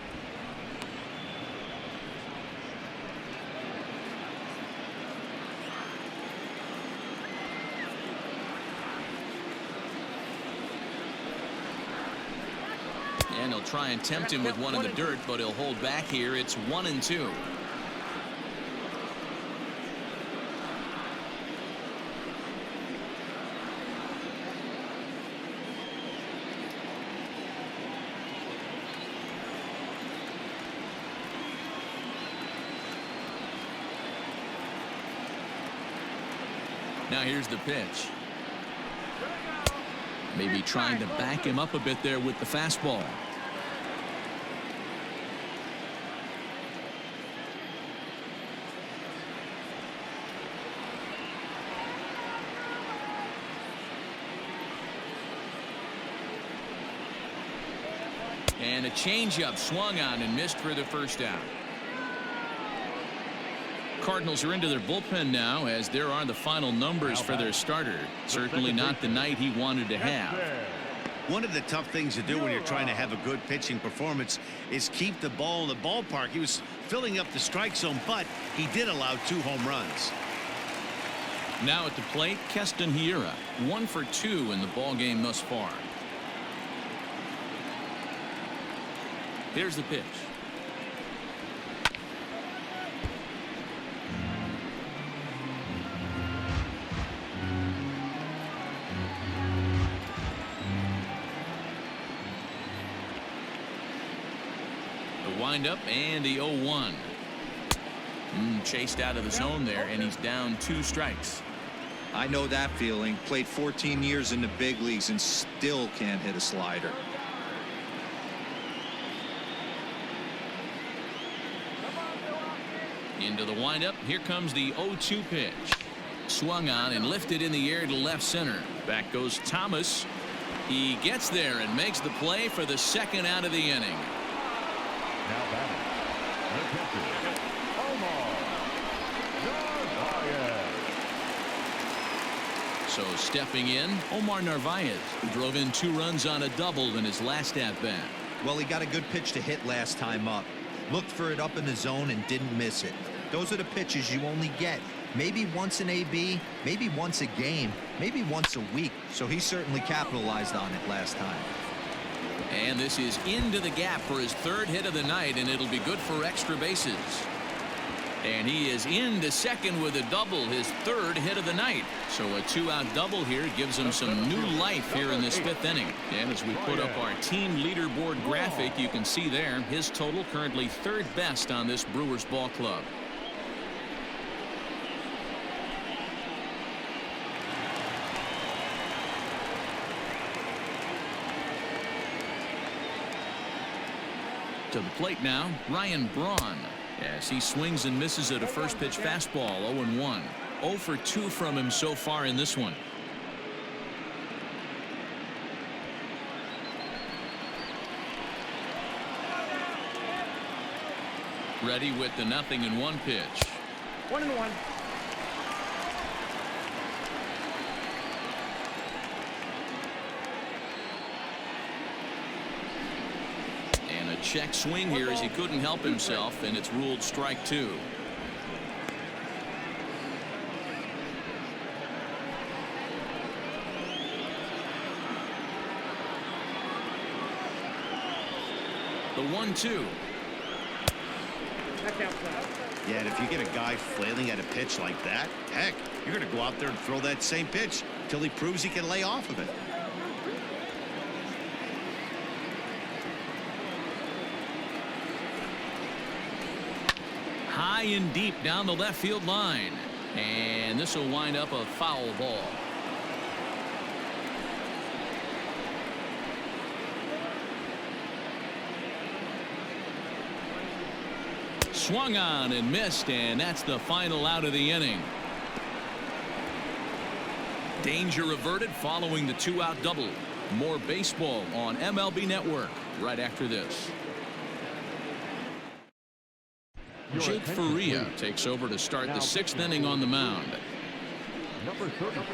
And he'll try and tempt him with one in the dirt, but he'll hold back here. It's 1-2. Now here's the pitch. Maybe trying to back him up a bit there with the fastball. And a changeup swung on and missed for the first out. Cardinals are into their bullpen now, as there are the final numbers for their starter. Certainly not the night he wanted to have. One of the tough things to do when you're trying to have a good pitching performance is keep the ball in the ballpark. He was filling up the strike zone, but he did allow 2 home runs. Now at the plate, Keston Hiura, 1 for 2 in the ball game thus far. Here's the pitch. The windup and the 0-1. Chased out of the zone there, and he's down 2 strikes. I know that feeling. Played 14 years in the big leagues and still can't hit a slider. Into the windup. Here comes the 0-2 pitch. Swung on and lifted in the air to left center. Back goes Thomas. He gets there and makes the play for the 2nd out of the inning. Now batting, the catcher, Omar Narvaez. So stepping in, Omar Narvaez, who drove in 2 runs on a double in his last at-bat. Well, he got a good pitch to hit last time up. Looked for it up in the zone and didn't miss it. Those are the pitches you only get. Maybe once an AB, maybe once a game, maybe once a week. So he certainly capitalized on it last time. And this is into the gap for his 3rd hit of the night, and it'll be good for extra bases. And he is into second with a double, his 3rd hit of the night. So a 2-out double here gives him some new life here in this 5th inning. And as we put up our team leaderboard graphic, you can see there his total currently 3rd best on this Brewers ball club. To the plate now, Ryan Braun, as he swings and misses at a first pitch fastball. 0-1. 0 for 2 from him so far in this one. Ready with the 0-1 pitch. 1-1. Check swing here as he couldn't help himself, and it's ruled strike 2. The 1-2. Yeah, and if you get a guy flailing at a pitch like that, heck, you're going to go out there and throw that same pitch till he proves he can lay off of it. High and deep down the left field line. And this will wind up a foul ball. Swung on and missed, and that's the final out of the inning. Danger averted following the 2-out double. More baseball on MLB Network right after this. Jake Faria takes over to start the 6th inning on the mound. Number 36.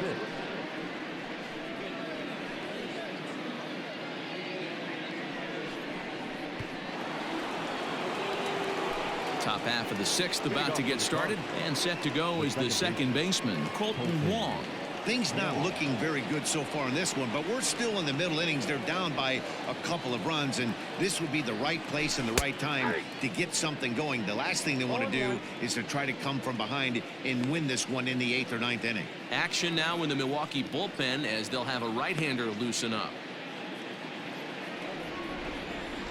Top half of the 6th about to get started, and set to go is the second baseman, Colton Wong. Things not looking very good so far in this one, but we're still in the middle innings. They're down by a couple of runs, and this would be the right place and the right time to get something going. The last thing they want to do is to try to come from behind and win this one in the 8th or 9th inning. Action now in the Milwaukee bullpen as they'll have a right-hander loosen up.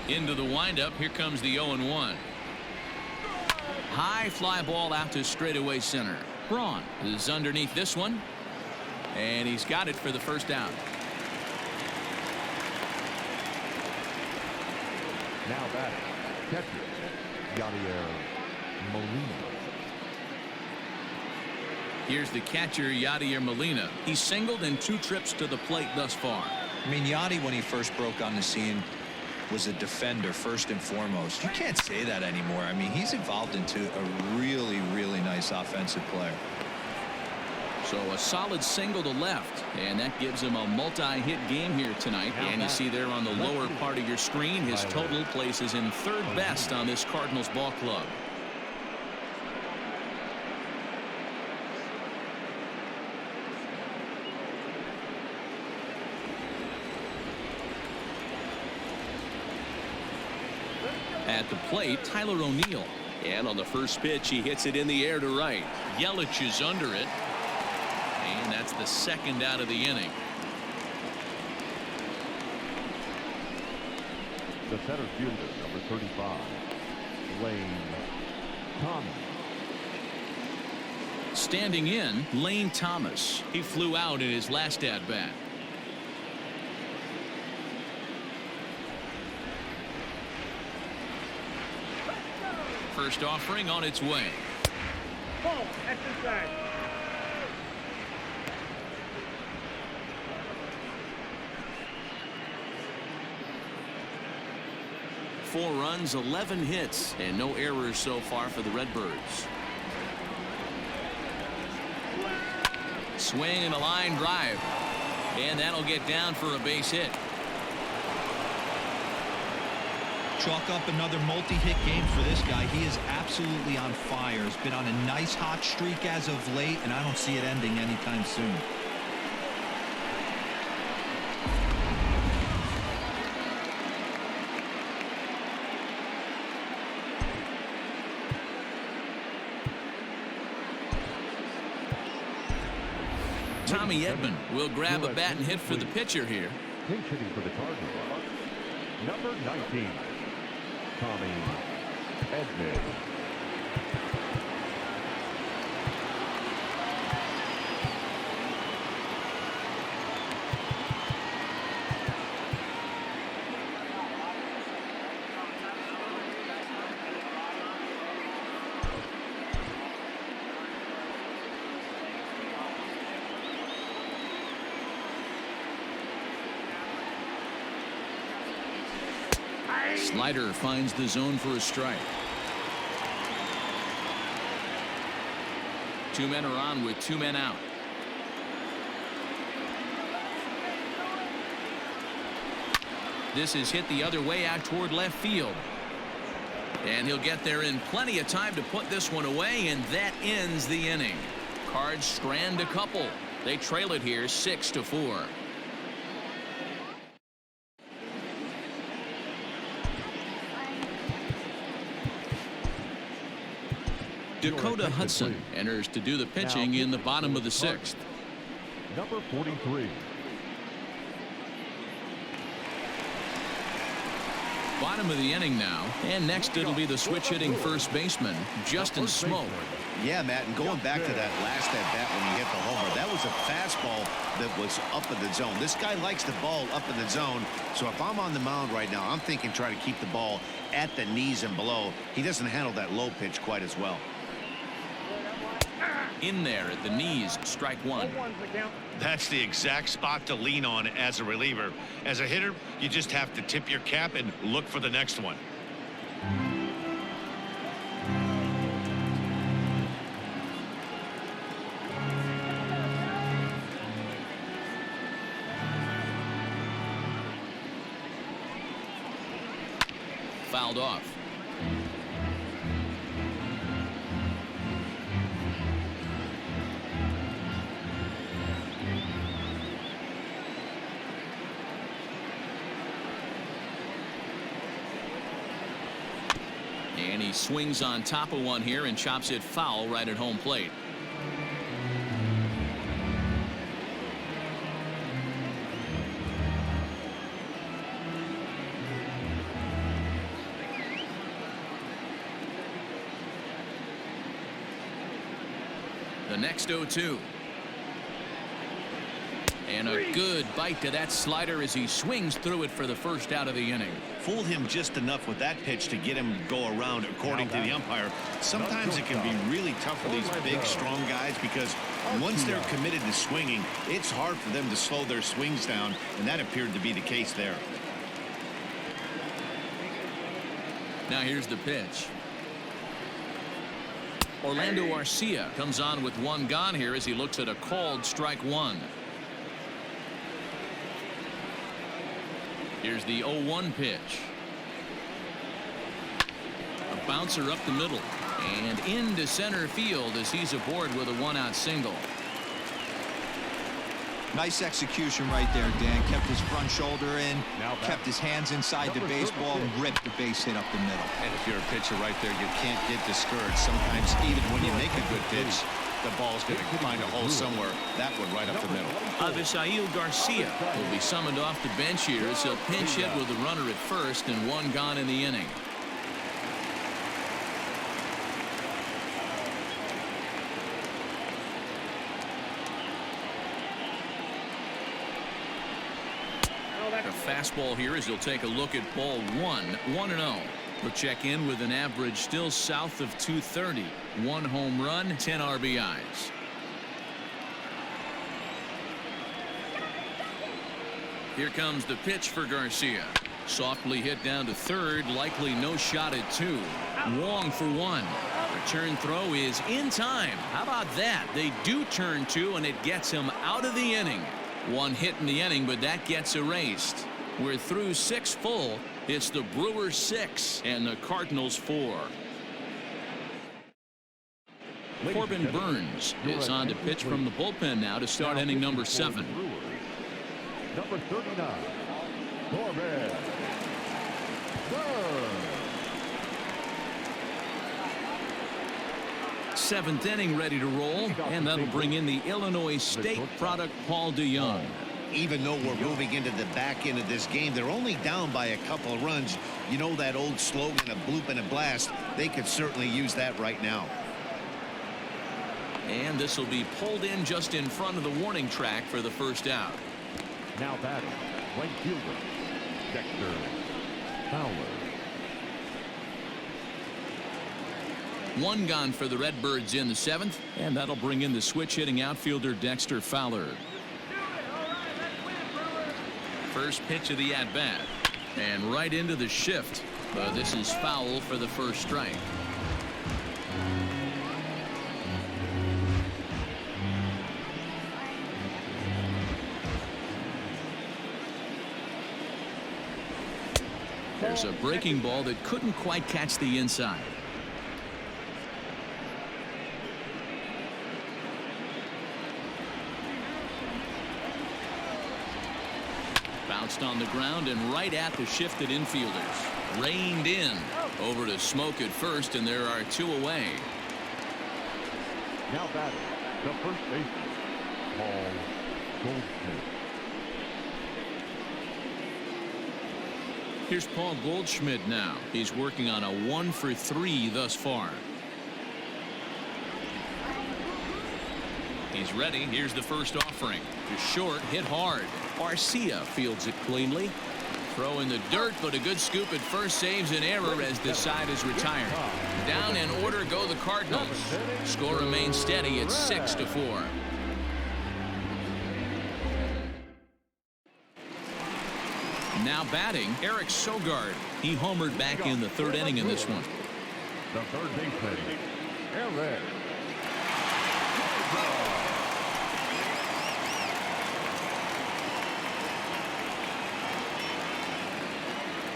Into the windup, here comes the 0-1. High fly ball out to straightaway center. Braun is underneath this one, and he's got it for the first out. Now batting, catcher, Yadier Molina. Here's the catcher, Yadier Molina. He's singled in 2 trips to the plate thus far. I mean, Yadi, when he first broke on the scene, was a defender first and foremost. You can't say that anymore. I mean, he's evolved into a really, really nice offensive player. So a solid single to left, and that gives him a multi-hit game here tonight. And you see there on the lower part of your screen, his total places him 3rd best on this Cardinals ball club. At the plate, Tyler O'Neill. And on the first pitch, he hits it in the air to right. Yelich is under it. And that's the 2nd out of the inning. The center fielder, number 35, Lane Thomas. Standing in, Lane Thomas. He flew out in his last at-bat. First offering on its way. Ball, exercise. Four runs, 11 hits, and no errors so far for the Redbirds. Swing and a line drive. And that'll get down for a base hit. Chalk up another multi-hit game for this guy. He is absolutely on fire. He's been on a nice hot streak as of late, and I don't see it ending anytime soon. Tommy Edman will grab a bat and hit for the pitcher here. Pinch hitting for the Cardinals, number 19, Tommy Edman. Slider finds the zone for a strike. 2 men are on with 2 men out. This is hit the other way out toward left field. And he'll get there in plenty of time to put this one away, and that ends the inning. Cards strand a couple. They trail it here 6-4. Dakota Hudson enters to do the pitching in the bottom of the 6th. Number 43. Bottom of the inning now, and next it'll be the switch hitting first baseman Justin Smoke. Yeah, Matt, and going back to that last at bat when he hit the homer, that was a fastball that was up in the zone. This guy likes the ball up in the zone, so if I'm on the mound right now, I'm thinking try to keep the ball at the knees and below. He doesn't handle that low pitch quite as well. In there at the knees, strike one. That's the exact spot to lean on as a reliever. As a hitter, you just have to tip your cap and look for the next one. Fouled off. And he swings on top of one here and chops it foul right at home plate. The next 0-2. And a good bite to that slider as he swings through it for the first out of the inning. Fooled him just enough with that pitch to get him to go around, according to the umpire. Sometimes it can be really tough for these big, strong guys because once they're committed to swinging, it's hard for them to slow their swings down, and that appeared to be the case there. Now here's the pitch. Orlando Arcia comes on with one gone here as he looks at a called strike one. Here's the 0-1 pitch. A bouncer up the middle and into center field as he's aboard with a one-out single. Nice execution right there, Dan. Kept his front shoulder in, kept his hands inside the baseball, and ripped the base hit up the middle. And if you're a pitcher right there, you can't get discouraged. Sometimes even when you make a good pitch, the ball's going to find a hole somewhere. That one right up the middle. Avisail Garcia will be summoned off the bench here as he'll pinch hit with a runner at first and one gone in the inning. A fastball here as he'll take a look at ball one. 1-0. He'll check in with an average still south of 230. 1 home run, 10 RBIs. Here comes the pitch for Garcia. Softly hit down to third, likely no shot at 2. Wong for 1. Return throw is in time. How about that? They do turn 2 and it gets him out of the inning. 1 hit in the inning, but that gets erased. We're through 6 full. It's the Brewers 6 and the Cardinals 4. Corbin Burns is on to pitch from the bullpen now to start inning number 7. Number 39, Corbin Burns. 7th inning ready to roll, and that'll bring in the Illinois State product Paul DeYoung. Even though we're moving into the back end of this game, they're only down by a couple of runs. You know that old slogan, a bloop and a blast. They could certainly use that right now. And this will be pulled in just in front of the warning track for the first out. Now batting, right fielder, Dexter Fowler. 1 gone for the Redbirds in the 7th, and that'll bring in the switch hitting outfielder Dexter Fowler. First pitch of the at-bat, and right into the shift, but this is foul for the first strike. There's a breaking ball that couldn't quite catch the inside. Bounced on the ground and right at the shifted infielders. Reined in. Over to Smoke at first, and there are 2 away. Now batting, the first baseman, Paul Goldschmidt. Here's Paul Goldschmidt now. He's working on a 1-for-3 thus far. He's ready. Here's the first offering. To short, hit hard. Arcia fields it cleanly. Throw in the dirt, but a good scoop at first saves an error as the side is retired. Down in order go the Cardinals. Score remains steady at 6-4. Now batting, Eric Sogard. He homered back in the third inning in this one. The third baseman, Eric.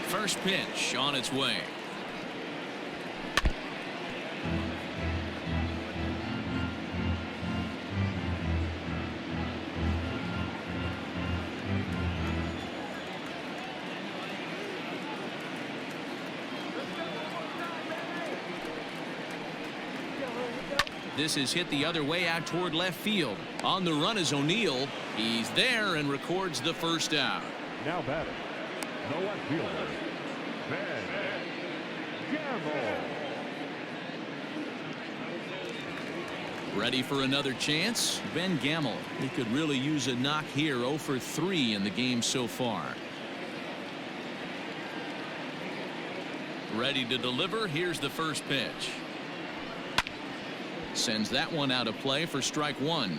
First pitch on its way. This is hit the other way out toward left field. On the run is O'Neill. He's there and records the first out. Now batting, the left fielder, Ben Gamble. Ready for another chance? Ben Gamble. He could really use a knock here. 0-for-3 in the game so far. Ready to deliver. Here's the first pitch. Sends that one out of play for strike one.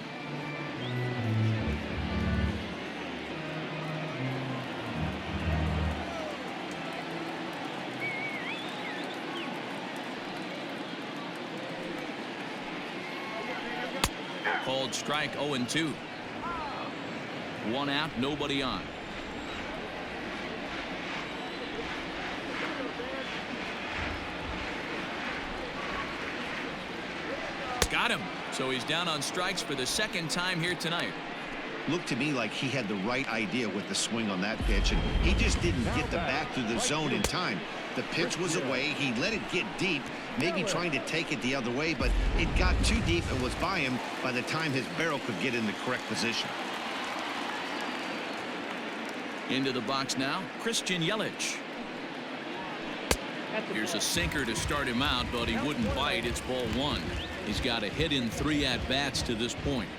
Called strike 0-2. One out, nobody on. Got him. So he's down on strikes for the second time here tonight. Looked to me like he had the right idea with the swing on that pitch, and he just didn't get the bat through the zone in time. The pitch was away. He let it get deep, maybe trying to take it the other way, but it got too deep and was by him by the time his barrel could get in the correct position. Into the box now, Christian Yelich. Here's a sinker to start him out, but he wouldn't bite. It's ball one. He's got a hit in 3 at-bats to this point.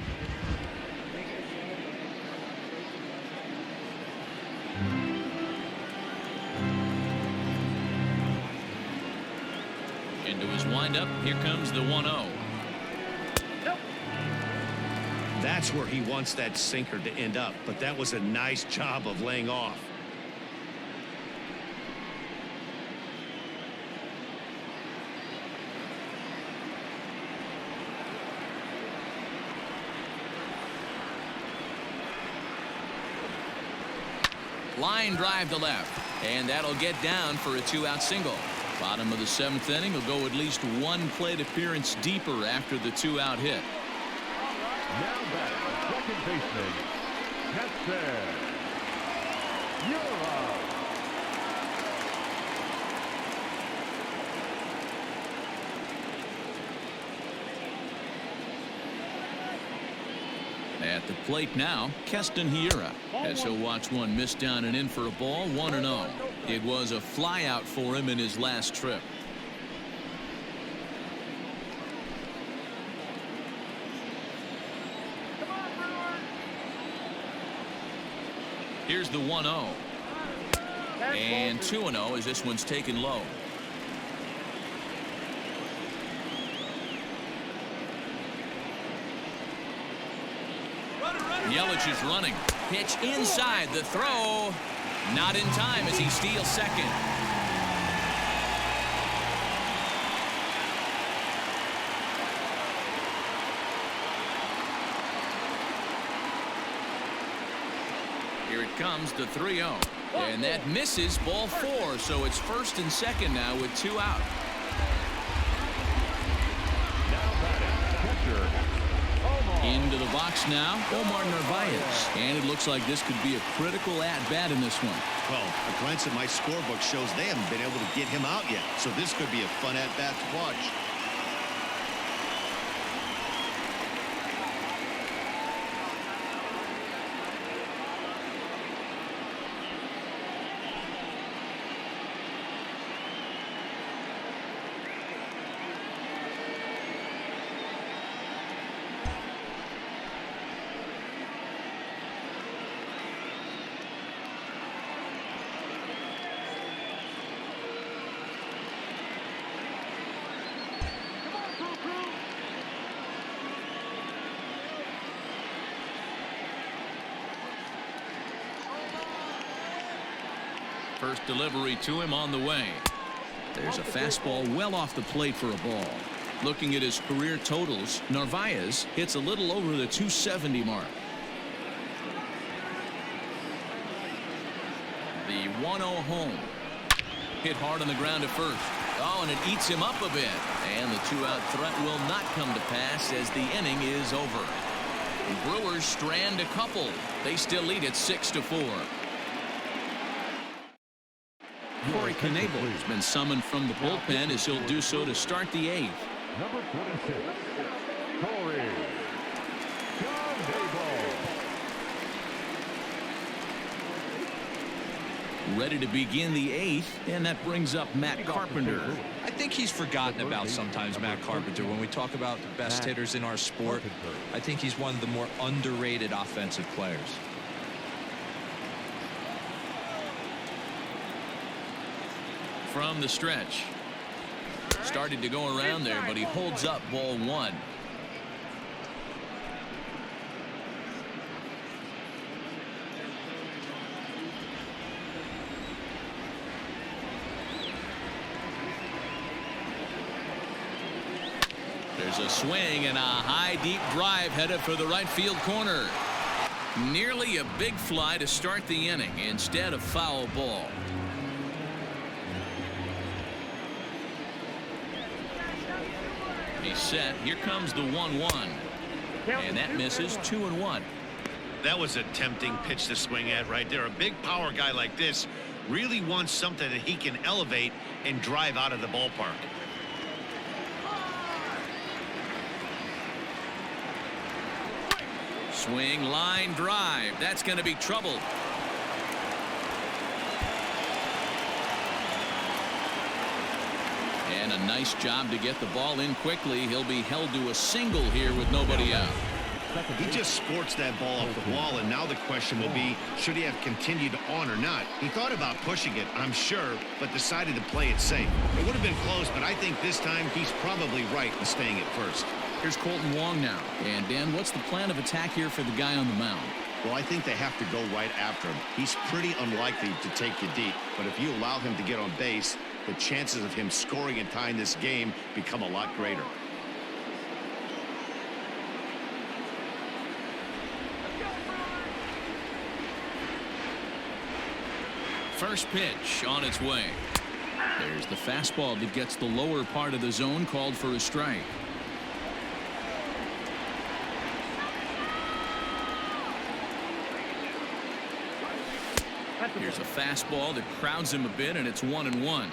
Into his windup. Here comes the 1-0. That's where he wants that sinker to end up, but that was a nice job of laying off. Line drive to left, and that'll get down for a 2-out single. Bottom of the 7th inning will go at least one plate appearance deeper after the 2-out hit. Now back, second baseman, Hector. You're out. At the plate now, Keston Hiura, as he'll watch one miss down and in for a ball. 1-0. It was a flyout for him in his last trip. Here's the 1-0. And 2-0 as this one's taken low. Yelich is running. Pitch inside. The throw. Not in time as he steals second. Here it comes, the 3-0. And that misses, ball 4. So it's first and second now with 2 out. Into the box now, Omar Narvaez. And it looks like this could be a critical at-bat in this one. Well, a glance at my scorebook shows they haven't been able to get him out yet. So this could be a fun at-bat to watch. First delivery to him on the way. There's a fastball well off the plate for a ball. Looking at his career totals, Narvaez hits a little over the 270 mark. The 1-0 home. Hit hard on the ground at first. Oh, and it eats him up a bit. And the 2-out threat will not come to pass as the inning is over. The Brewers strand a couple. They still lead at 6-4. Corey Knebel has been summoned from the bullpen as he'll do so to start the 8th. Number 26, Corey Knebel. Ready to begin the 8th, and that brings up Matt Carpenter. I think he's forgotten about sometimes, Matt Carpenter. When we talk about the best hitters in our sport, I think he's one of the more underrated offensive players. From the stretch. Started to go around there, but he holds up ball 1. There's a swing and a high deep drive headed for the right field corner. Nearly a big fly to start the inning instead of foul ball. He's set. Here comes the 1-1. And that misses. 2-1. That was a tempting pitch to swing at right there. A big power guy like this really wants something that he can elevate and drive out of the ballpark. Swing, line drive. That's going to be trouble. And a nice job to get the ball in quickly. He'll be held to a single here with nobody out. He just sports that ball off the wall, and now the question will be, should he have continued on or not? He thought about pushing it, I'm sure, but decided to play it safe. It would have been close, but I think this time he's probably right in staying at first. Here's Colton Wong now. And Dan, what's the plan of attack here for the guy on the mound? Well, I think they have to go right after him. He's pretty unlikely to take you deep, but if you allow him to get on base, the chances of him scoring and tying this game become a lot greater. First pitch on its way. There's the fastball that gets the lower part of the zone, called for a strike. Here's a fastball that crowds him a bit, and it's 1-1.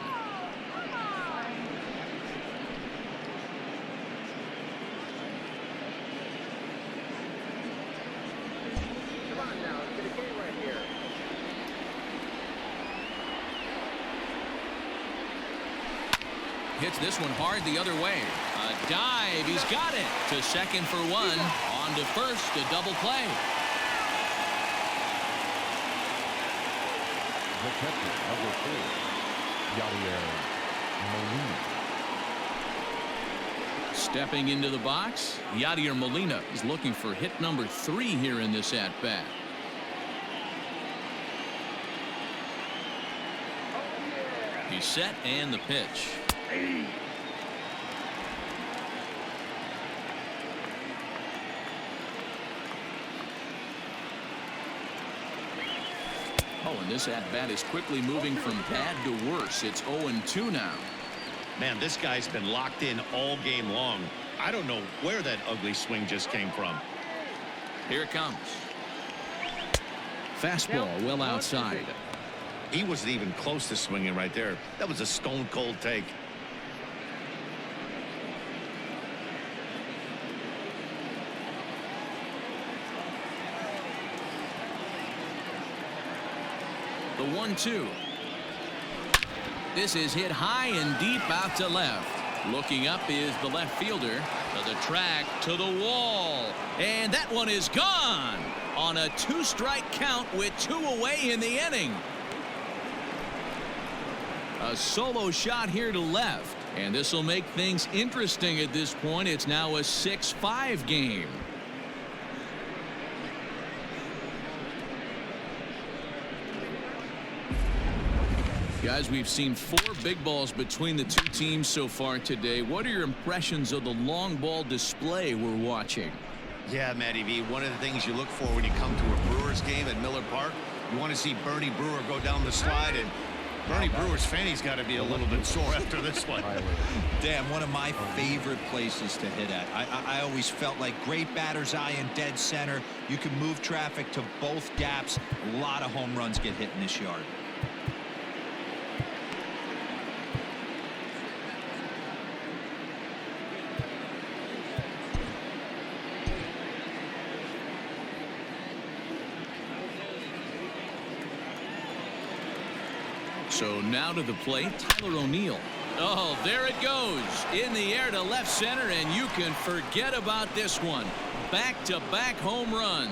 Hits this one hard the other way. A dive. He's got it. To second for 1. On to first. A double play. The catcher, number 4, Yadier Molina. Stepping into the box, Yadier Molina is looking for hit number 3 here in this at-bat. He's set, and the pitch. Oh, and this at-bat is quickly moving from bad to worse. It's 0-2 now. Man, this guy's been locked in all game long. I don't know where that ugly swing just came from. Here it comes. Fastball well outside. He wasn't even close to swinging right there. That was a stone-cold take. The 1-2. This is hit high and deep out to left. Looking up is the left fielder. To the track, to the wall. And that one is gone on a 2-strike count with 2 away in the inning. A solo shot here to left. And this will make things interesting at this point. It's now a 6-5 game. Guys, we've seen 4 big balls between the two teams so far today. What are your impressions of the long ball display we're watching? Yeah, Matty V, one of the things you look for when you come to a Brewers game at Miller Park, you want to see Bernie Brewer go down the slide, and Bernie Brewer's fanny's got to be a little bit sore after this one. Dan, one of my favorite places to hit at. I always felt like great batter's eye in dead center. You can move traffic to both gaps. A lot of home runs get hit in this yard. So now to the plate, Tyler O'Neill. Oh, there it goes. In the air to left center, and you can forget about this one. Back-to-back home runs.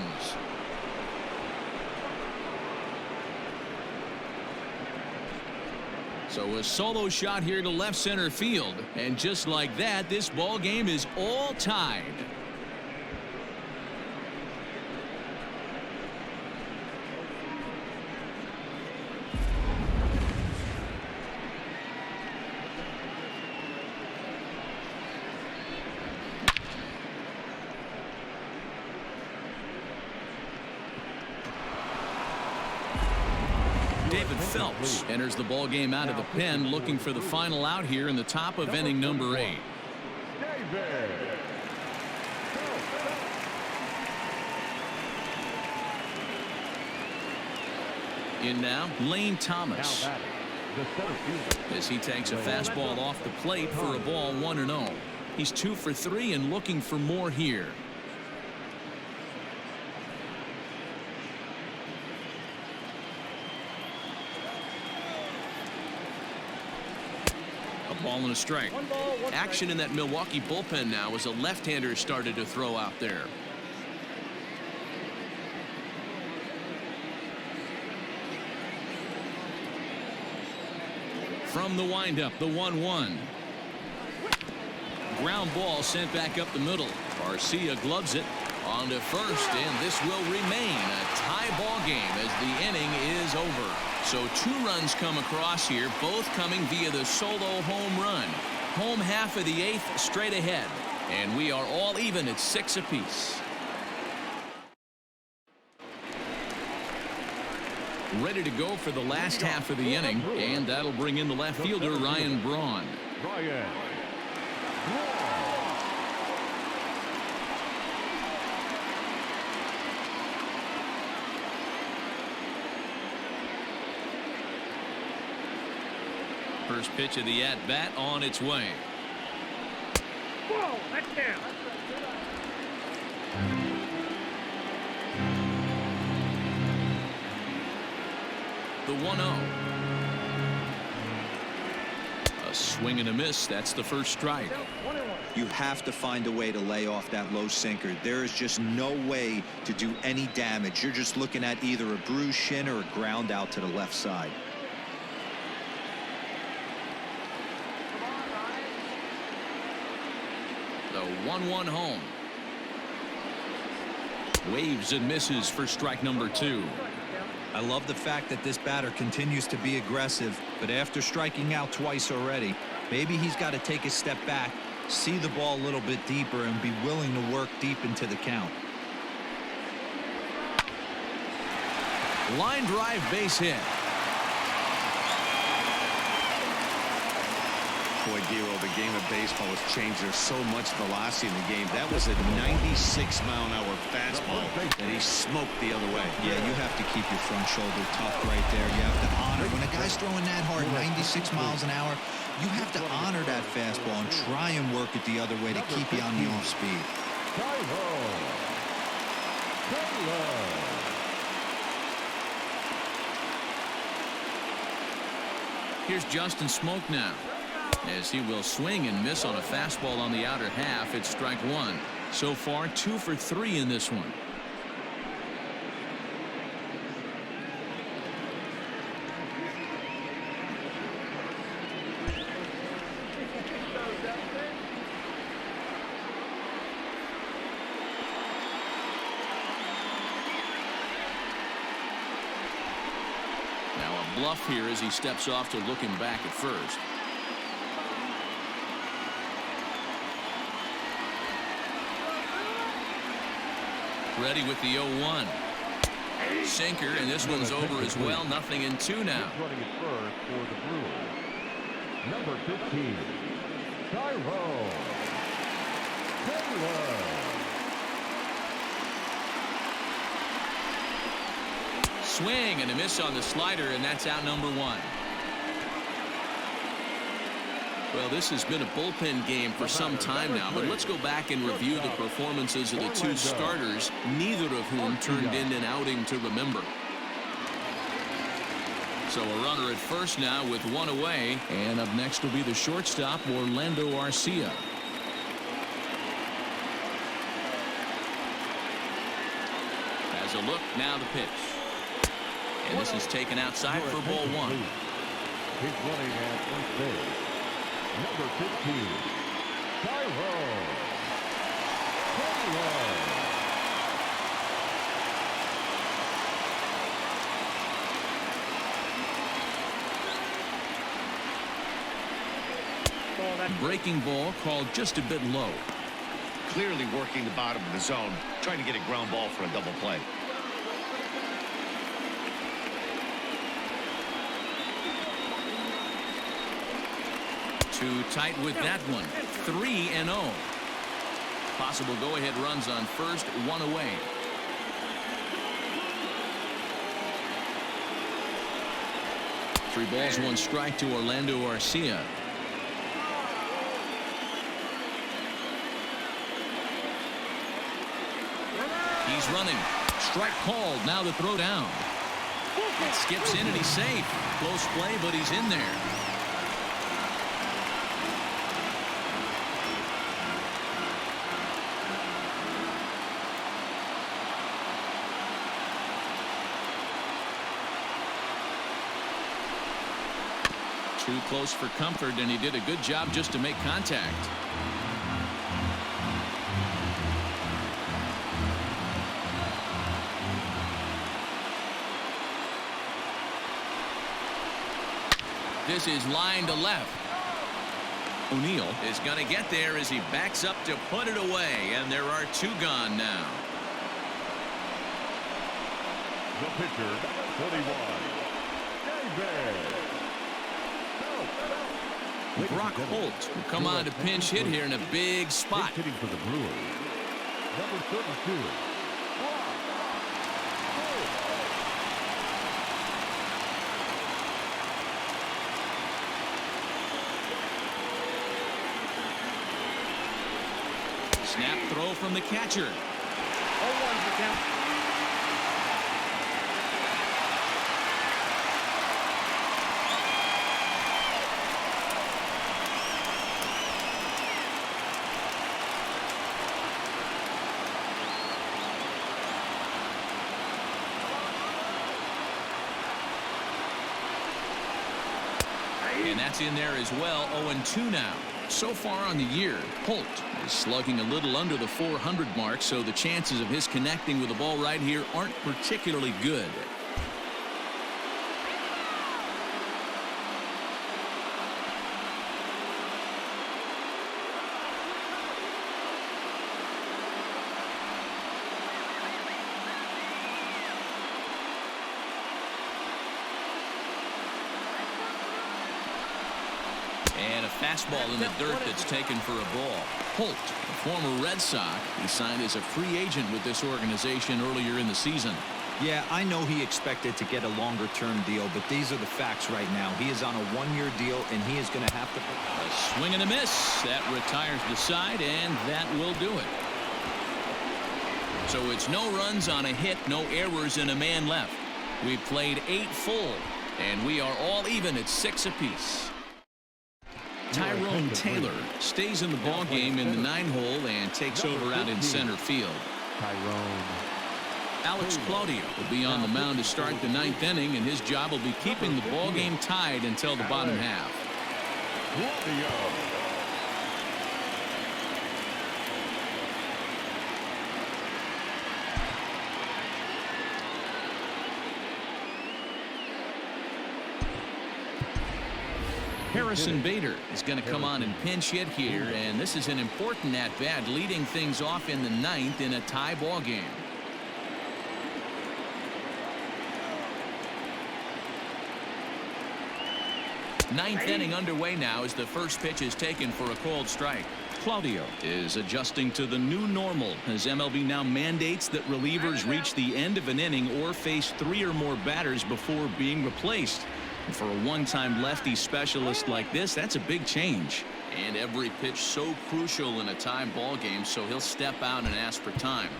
So a solo shot here to left center field. And just like that, this ball game is all tied. David Phelps enters the ball game out of the pen, looking for the final out here in the top of inning number 8. In now, Lane Thomas. As he takes a fastball off the plate for a ball 1-0. He's 2 for 3 and looking for more here. Ball and a strike. Action in that Milwaukee bullpen now as a left-hander started to throw out there. From the windup, the 1-1. Ground ball sent back up the middle. Garcia gloves it on to first, and this will remain a tie ball game as the inning is over. So 2 runs come across here, both coming via the solo home run. Home half of the 8th straight ahead, and we are all even at 6 apiece. Ready to go for the last half of the inning, and that'll bring in the left fielder Ryan Braun. First pitch of the at-bat on its way. Whoa, that's down. The 1-0. A swing and a miss. That's the first strike. You have to find a way to lay off that low sinker. There is just no way to do any damage. You're just looking at either a bruised shin or a ground out to the left side. The 1-1 home. Waves and misses for strike number 2. I love the fact that this batter continues to be aggressive, but after striking out twice already, maybe he's got to take a step back, see the ball a little bit deeper, and be willing to work deep into the count. Line drive base hit. Boy, Giro, the game of baseball has changed. There's so much velocity in the game. That was a 96-mile-an-hour fastball that he smoked the other way. Yeah, you have to keep your front shoulder tucked right there. You have to honor. When a guy's throwing that hard, 96 miles an hour, you have to honor that fastball and try and work it the other way to keep you on the off speed. Here's Justin Smoke now, as he will swing and miss on a fastball on the outer half. It's strike 1. So far 2 for 3 in this one. Now a bluff here as he steps off to look him back at first. Ready with the 0-1. Sinker, and this one's over as well. 0-2 now. Running it first for the Brewers. Number 15, Tyrone Taylor. Swing and a miss on the slider, and that's out number 1. Well, this has been a bullpen game for some time now, but let's go back and review the performances of the two starters, neither of whom turned in an outing to remember. So a runner at first now with 1 away, and up next will be the shortstop, Orlando Arcia. Has a look, now the pitch. And this is taken outside for ball 1. He's running at first base. Number 15, Tyrone Taylor. Breaking ball called just a bit low. Clearly working the bottom of the zone, trying to get a ground ball for a double play. Too tight with that one. 3-0. Possible go-ahead runs on first, 1 away. Three balls, 1 strike to Orlando Arcia. He's running. Strike called. Now the throw down. It skips in and he's safe. Close play, but he's in there. Too close for comfort, and he did a good job just to make contact. This is line to left. O'Neill is going to get there as he backs up to put it away, and there are 2 gone now. The pitcher, number 41, David. Brock Holt will come on to pinch hit here in a big spot. Hitting for the Brewers. Number 32, Brock Holt. Snap throw from the catcher. 0-1 for count. And that's in there as well. 0-2 now. So far on the year, Holt is slugging a little under the 400 mark, so the chances of his connecting with the ball right here aren't particularly good. And a fastball in the dirt that's taken for a ball. Holt, a former Red Sox, he signed as a free agent with this organization earlier in the season. Yeah, I know he expected to get a longer-term deal, but these are the facts right now. He is on a 1-year deal, and he is going to have to... A swing and a miss. That retires the side, and that will do it. So it's no runs on a hit, no errors, and a man left. We've played 8 full, and we are all even at 6 apiece. Tyrone Taylor stays in the ball game in the 9-hole and takes over out in center field. Tyrone. Alex Claudio will be on the mound to start the 9th inning, and his job will be keeping the ball game tied until the bottom half. Harrison Bader is going to come on and pinch hit here, and this is an important at-bat, leading things off in the 9th in a tie ball game. Ninth inning underway now as the first pitch is taken for a called strike. Claudio is adjusting to the new normal as MLB now mandates that relievers reach the end of an inning or face 3 or more batters before being replaced. And for a one-time lefty specialist like this, that's a big change. And every pitch so crucial in a tie ball game, so he'll step out and ask for time.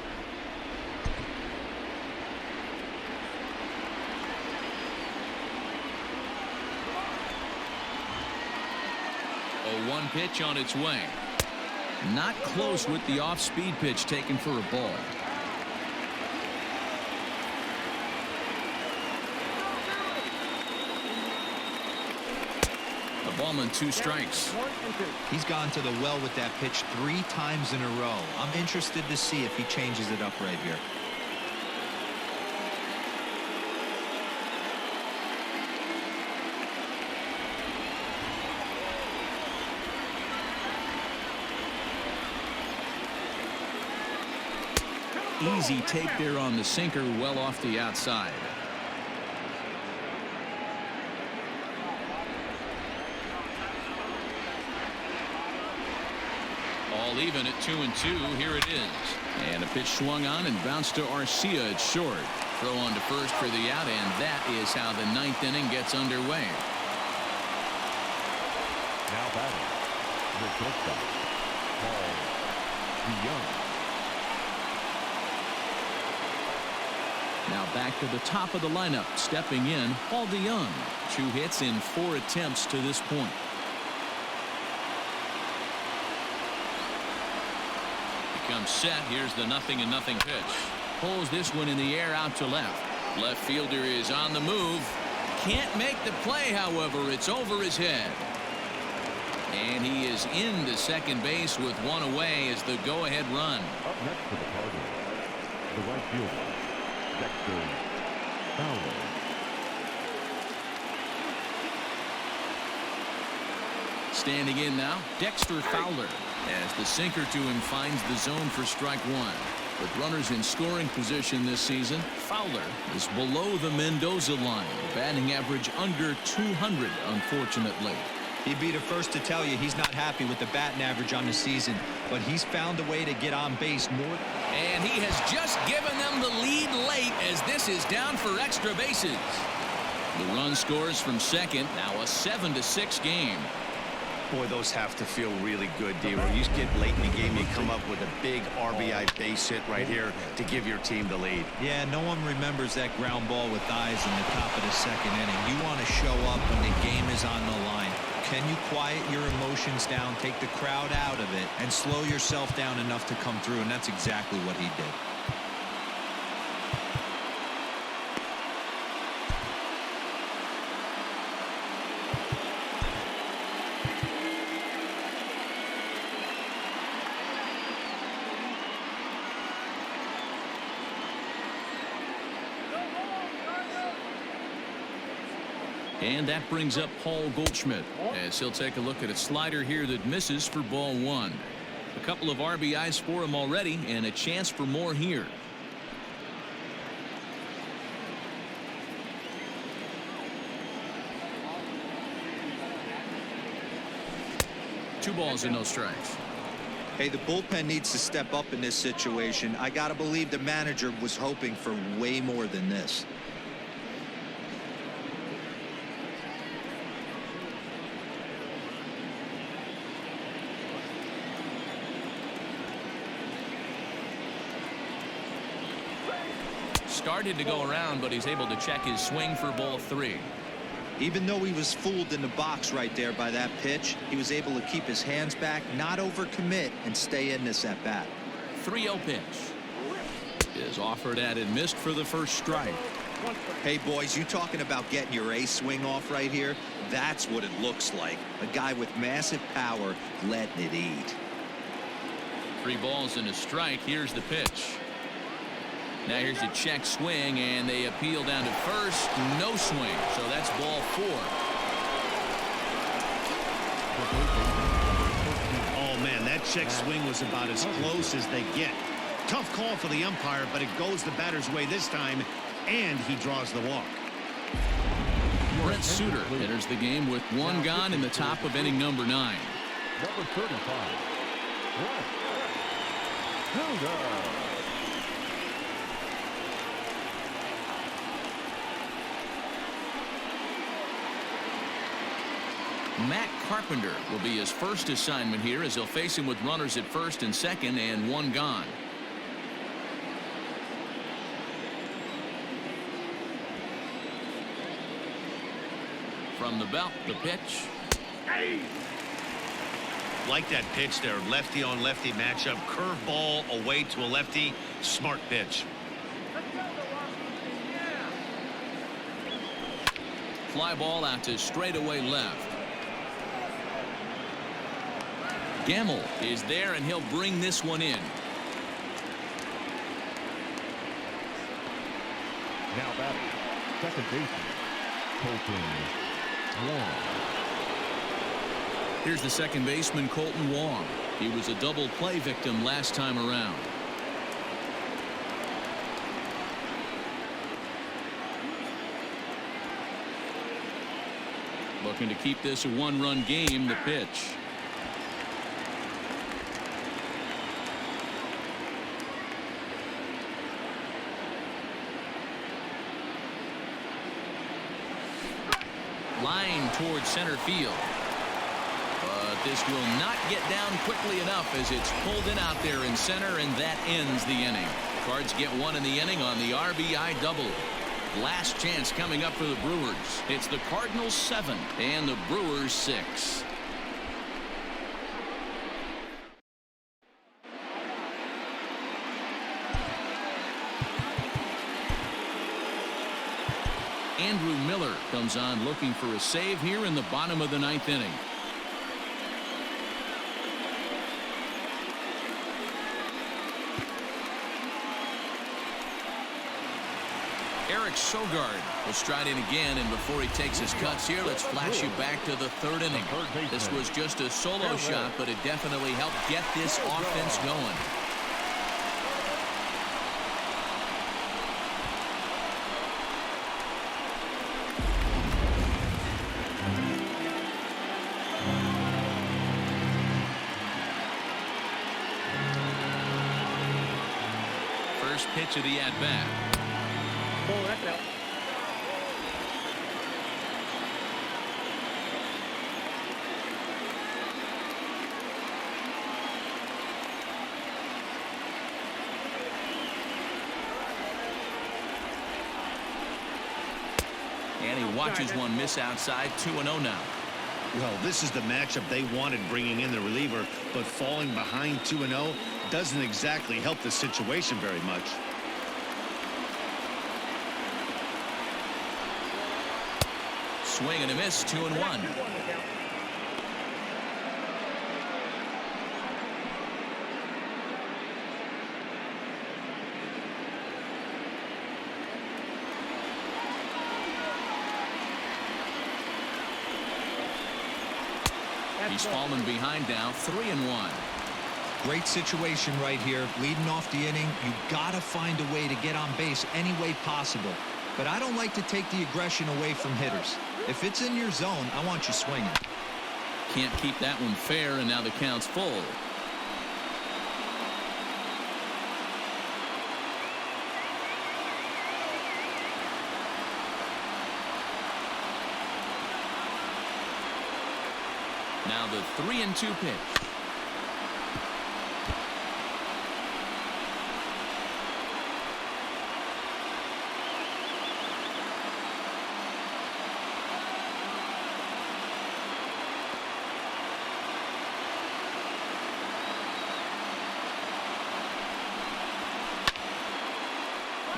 A 1 pitch on its way. Not close with the off-speed pitch taken for a ball. A ballman, 2 strikes. He's gone to the well with that pitch 3 times in a row. I'm interested to see if he changes it up right here. Easy take there on the sinker, well off the outside. All even at 2-2. Here it is. And a pitch swung on and bounced to Arcia at short. Throw on to first for the out, and that is how the 9th inning gets underway. Now batting, the shortstop, Paul DeYoung. Now back to the top of the lineup. Stepping in, Paul DeYoung. 2 hits in 4 attempts to this point. Becomes set. Here's the 0-0 pitch. Pulls this one in the air out to left. Left fielder is on the move. Can't make the play, however. It's over his head. And he is into second base with 1 away as the go-ahead run. Up next for the Cardinals, the right fielder, Dexter Fowler. Standing in now, Dexter Fowler, as the sinker to him finds the zone for strike 1. With runners in scoring position this season, Fowler is below the Mendoza line. Batting average under 200, unfortunately. He'd be the first to tell you he's not happy with the batting average on the season, but he's found a way to get on base more. And he has just given them the lead late as this is down for extra bases. The run scores from second. Now a 7-6 game. Boy, those have to feel really good, D. When you get late in the game, you come up with a big RBI base hit right here to give your team the lead. Yeah, no one remembers that ground ball with eyes in the top of the second inning. You want to show up when the game is on the line. Can you quiet your emotions down, take the crowd out of it, and slow yourself down enough to come through? And that's exactly what he did. And that brings up Paul Goldschmidt as he'll take a look at a slider here that misses for ball 1. A couple of RBIs for him already and a chance for more here. Two balls and no strikes. Hey, the bullpen needs to step up in this situation. I got to believe the manager was hoping for way more than this. Started to go around, but he's able to check his swing for ball 3. Even though he was fooled in the box right there by that pitch, he was able to keep his hands back, not overcommit, and stay in this at bat. 3-0 pitch is offered at and missed for the first strike. Hey boys, you talking about getting your A swing off right here? That's what it looks like. A guy with massive power letting it eat. 3 balls and a strike. Here's the pitch. Now here's a check swing, and they appeal down to first. No swing, so that's ball 4. Oh, man, that check swing was about as close as they get. Tough call for the umpire, but it goes the batter's way this time, and he draws the walk. Brent Suter enters the game with one gone in the top of inning number 9. Number 35. Matt Carpenter will be his first assignment here as he'll face him with runners at first and second and one gone. From the belt, the pitch. Like that pitch there, lefty on lefty matchup, curveball away to a lefty, smart pitch. Fly ball out to straightaway left. Gamble is there, and he'll bring this one in. Now batting, second baseman, Colton Wong. Here's the second baseman, Colton Wong. He was a double play victim last time around. Looking to keep this a one-run game, the pitch. Line towards center field. But this will not get down quickly enough as it's pulled in out there in center, and that ends the inning. Cards get one in the inning on the RBI double. Last chance coming up for the Brewers. It's the Cardinals 7 and the Brewers 6. Andrew Miller comes on looking for a save here in the bottom of the 9th inning. Eric Sogard will stride in again, and before he takes his cuts here, let's flash you back to the 3rd inning. This was just a solo shot, but it definitely helped get this offense going. First pitch of the at-bat. Oh, that's out. And he watches one miss outside. 2-0 now. Well, this is the matchup they wanted, bringing in the reliever, but falling behind 2-0 doesn't exactly help the situation very much. Swing and a miss. 2-1. He's fallen behind now. 3-1. Great situation right here. Leading off the inning, you gotta find a way to get on base any way possible. But I don't like to take the aggression away from hitters. If it's in your zone, I want you swinging. Can't keep that one fair, and now the count's full. Now the 3-2 pitch.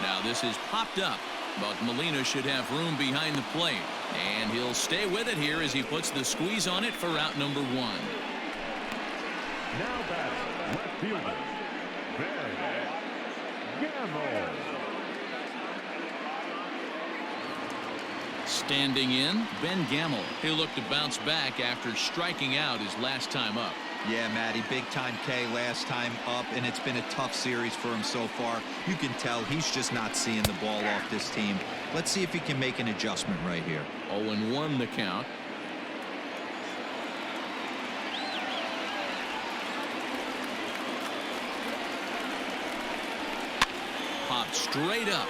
Now this is popped up, but Molina should have room behind the plate, and he'll stay with it here as he puts the squeeze on it for out number 1. Now batting, left fielder, Gamble. Standing in, Ben Gamble. He'll look to bounce back after striking out his last time up. Yeah, Matty, big time K last time up, and it's been a tough series for him so far. You can tell he's just not seeing the ball off this team. Let's see if he can make an adjustment right here. 0-1 the count. Popped straight up.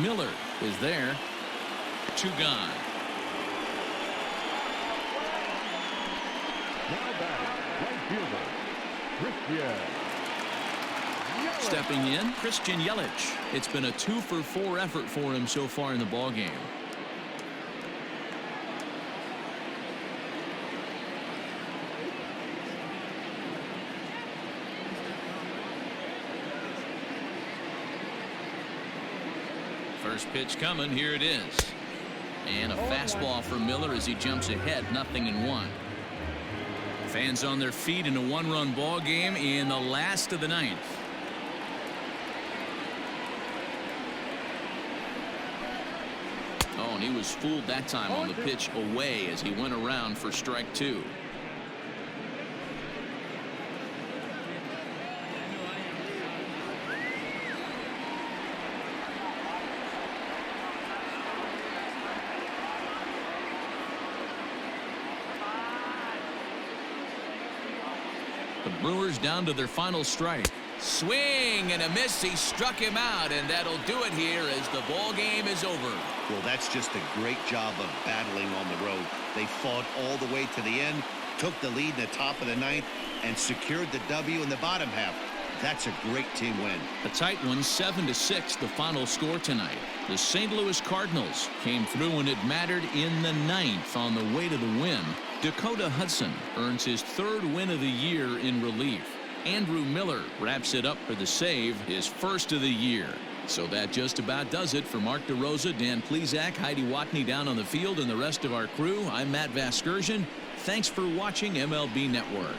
Miller is there. 2 gone. Now batting, right fielder, Christian. Stepping in, Christian Yelich. It's been a 2-for-4 effort for him so far in the ballgame. First pitch coming. Here it is. And a fastball for Miller as he jumps ahead, 0-1. Fans on their feet in a 1-run ball game in the last of the 9th. Oh, and he was fooled that time on the pitch away as he went around for strike 2. The Brewers down to their final strike. Swing and a miss. He struck him out, and that'll do it here as the ball game is over. Well, that's just a great job of battling on the road. They fought all the way to the end, took the lead in the top of the 9th, and secured the W in the bottom half. That's a great team win. A tight one, 7-6, the final score tonight. The St. Louis Cardinals came through when it mattered in the 9th on the way to the win. Dakota Hudson earns his 3rd win of the year in relief. Andrew Miller wraps it up for the save, his 1st of the year. So that just about does it for Mark DeRosa, Dan Plesac, Heidi Watney down on the field, and the rest of our crew. I'm Matt Vasgersian. Thanks for watching MLB Network.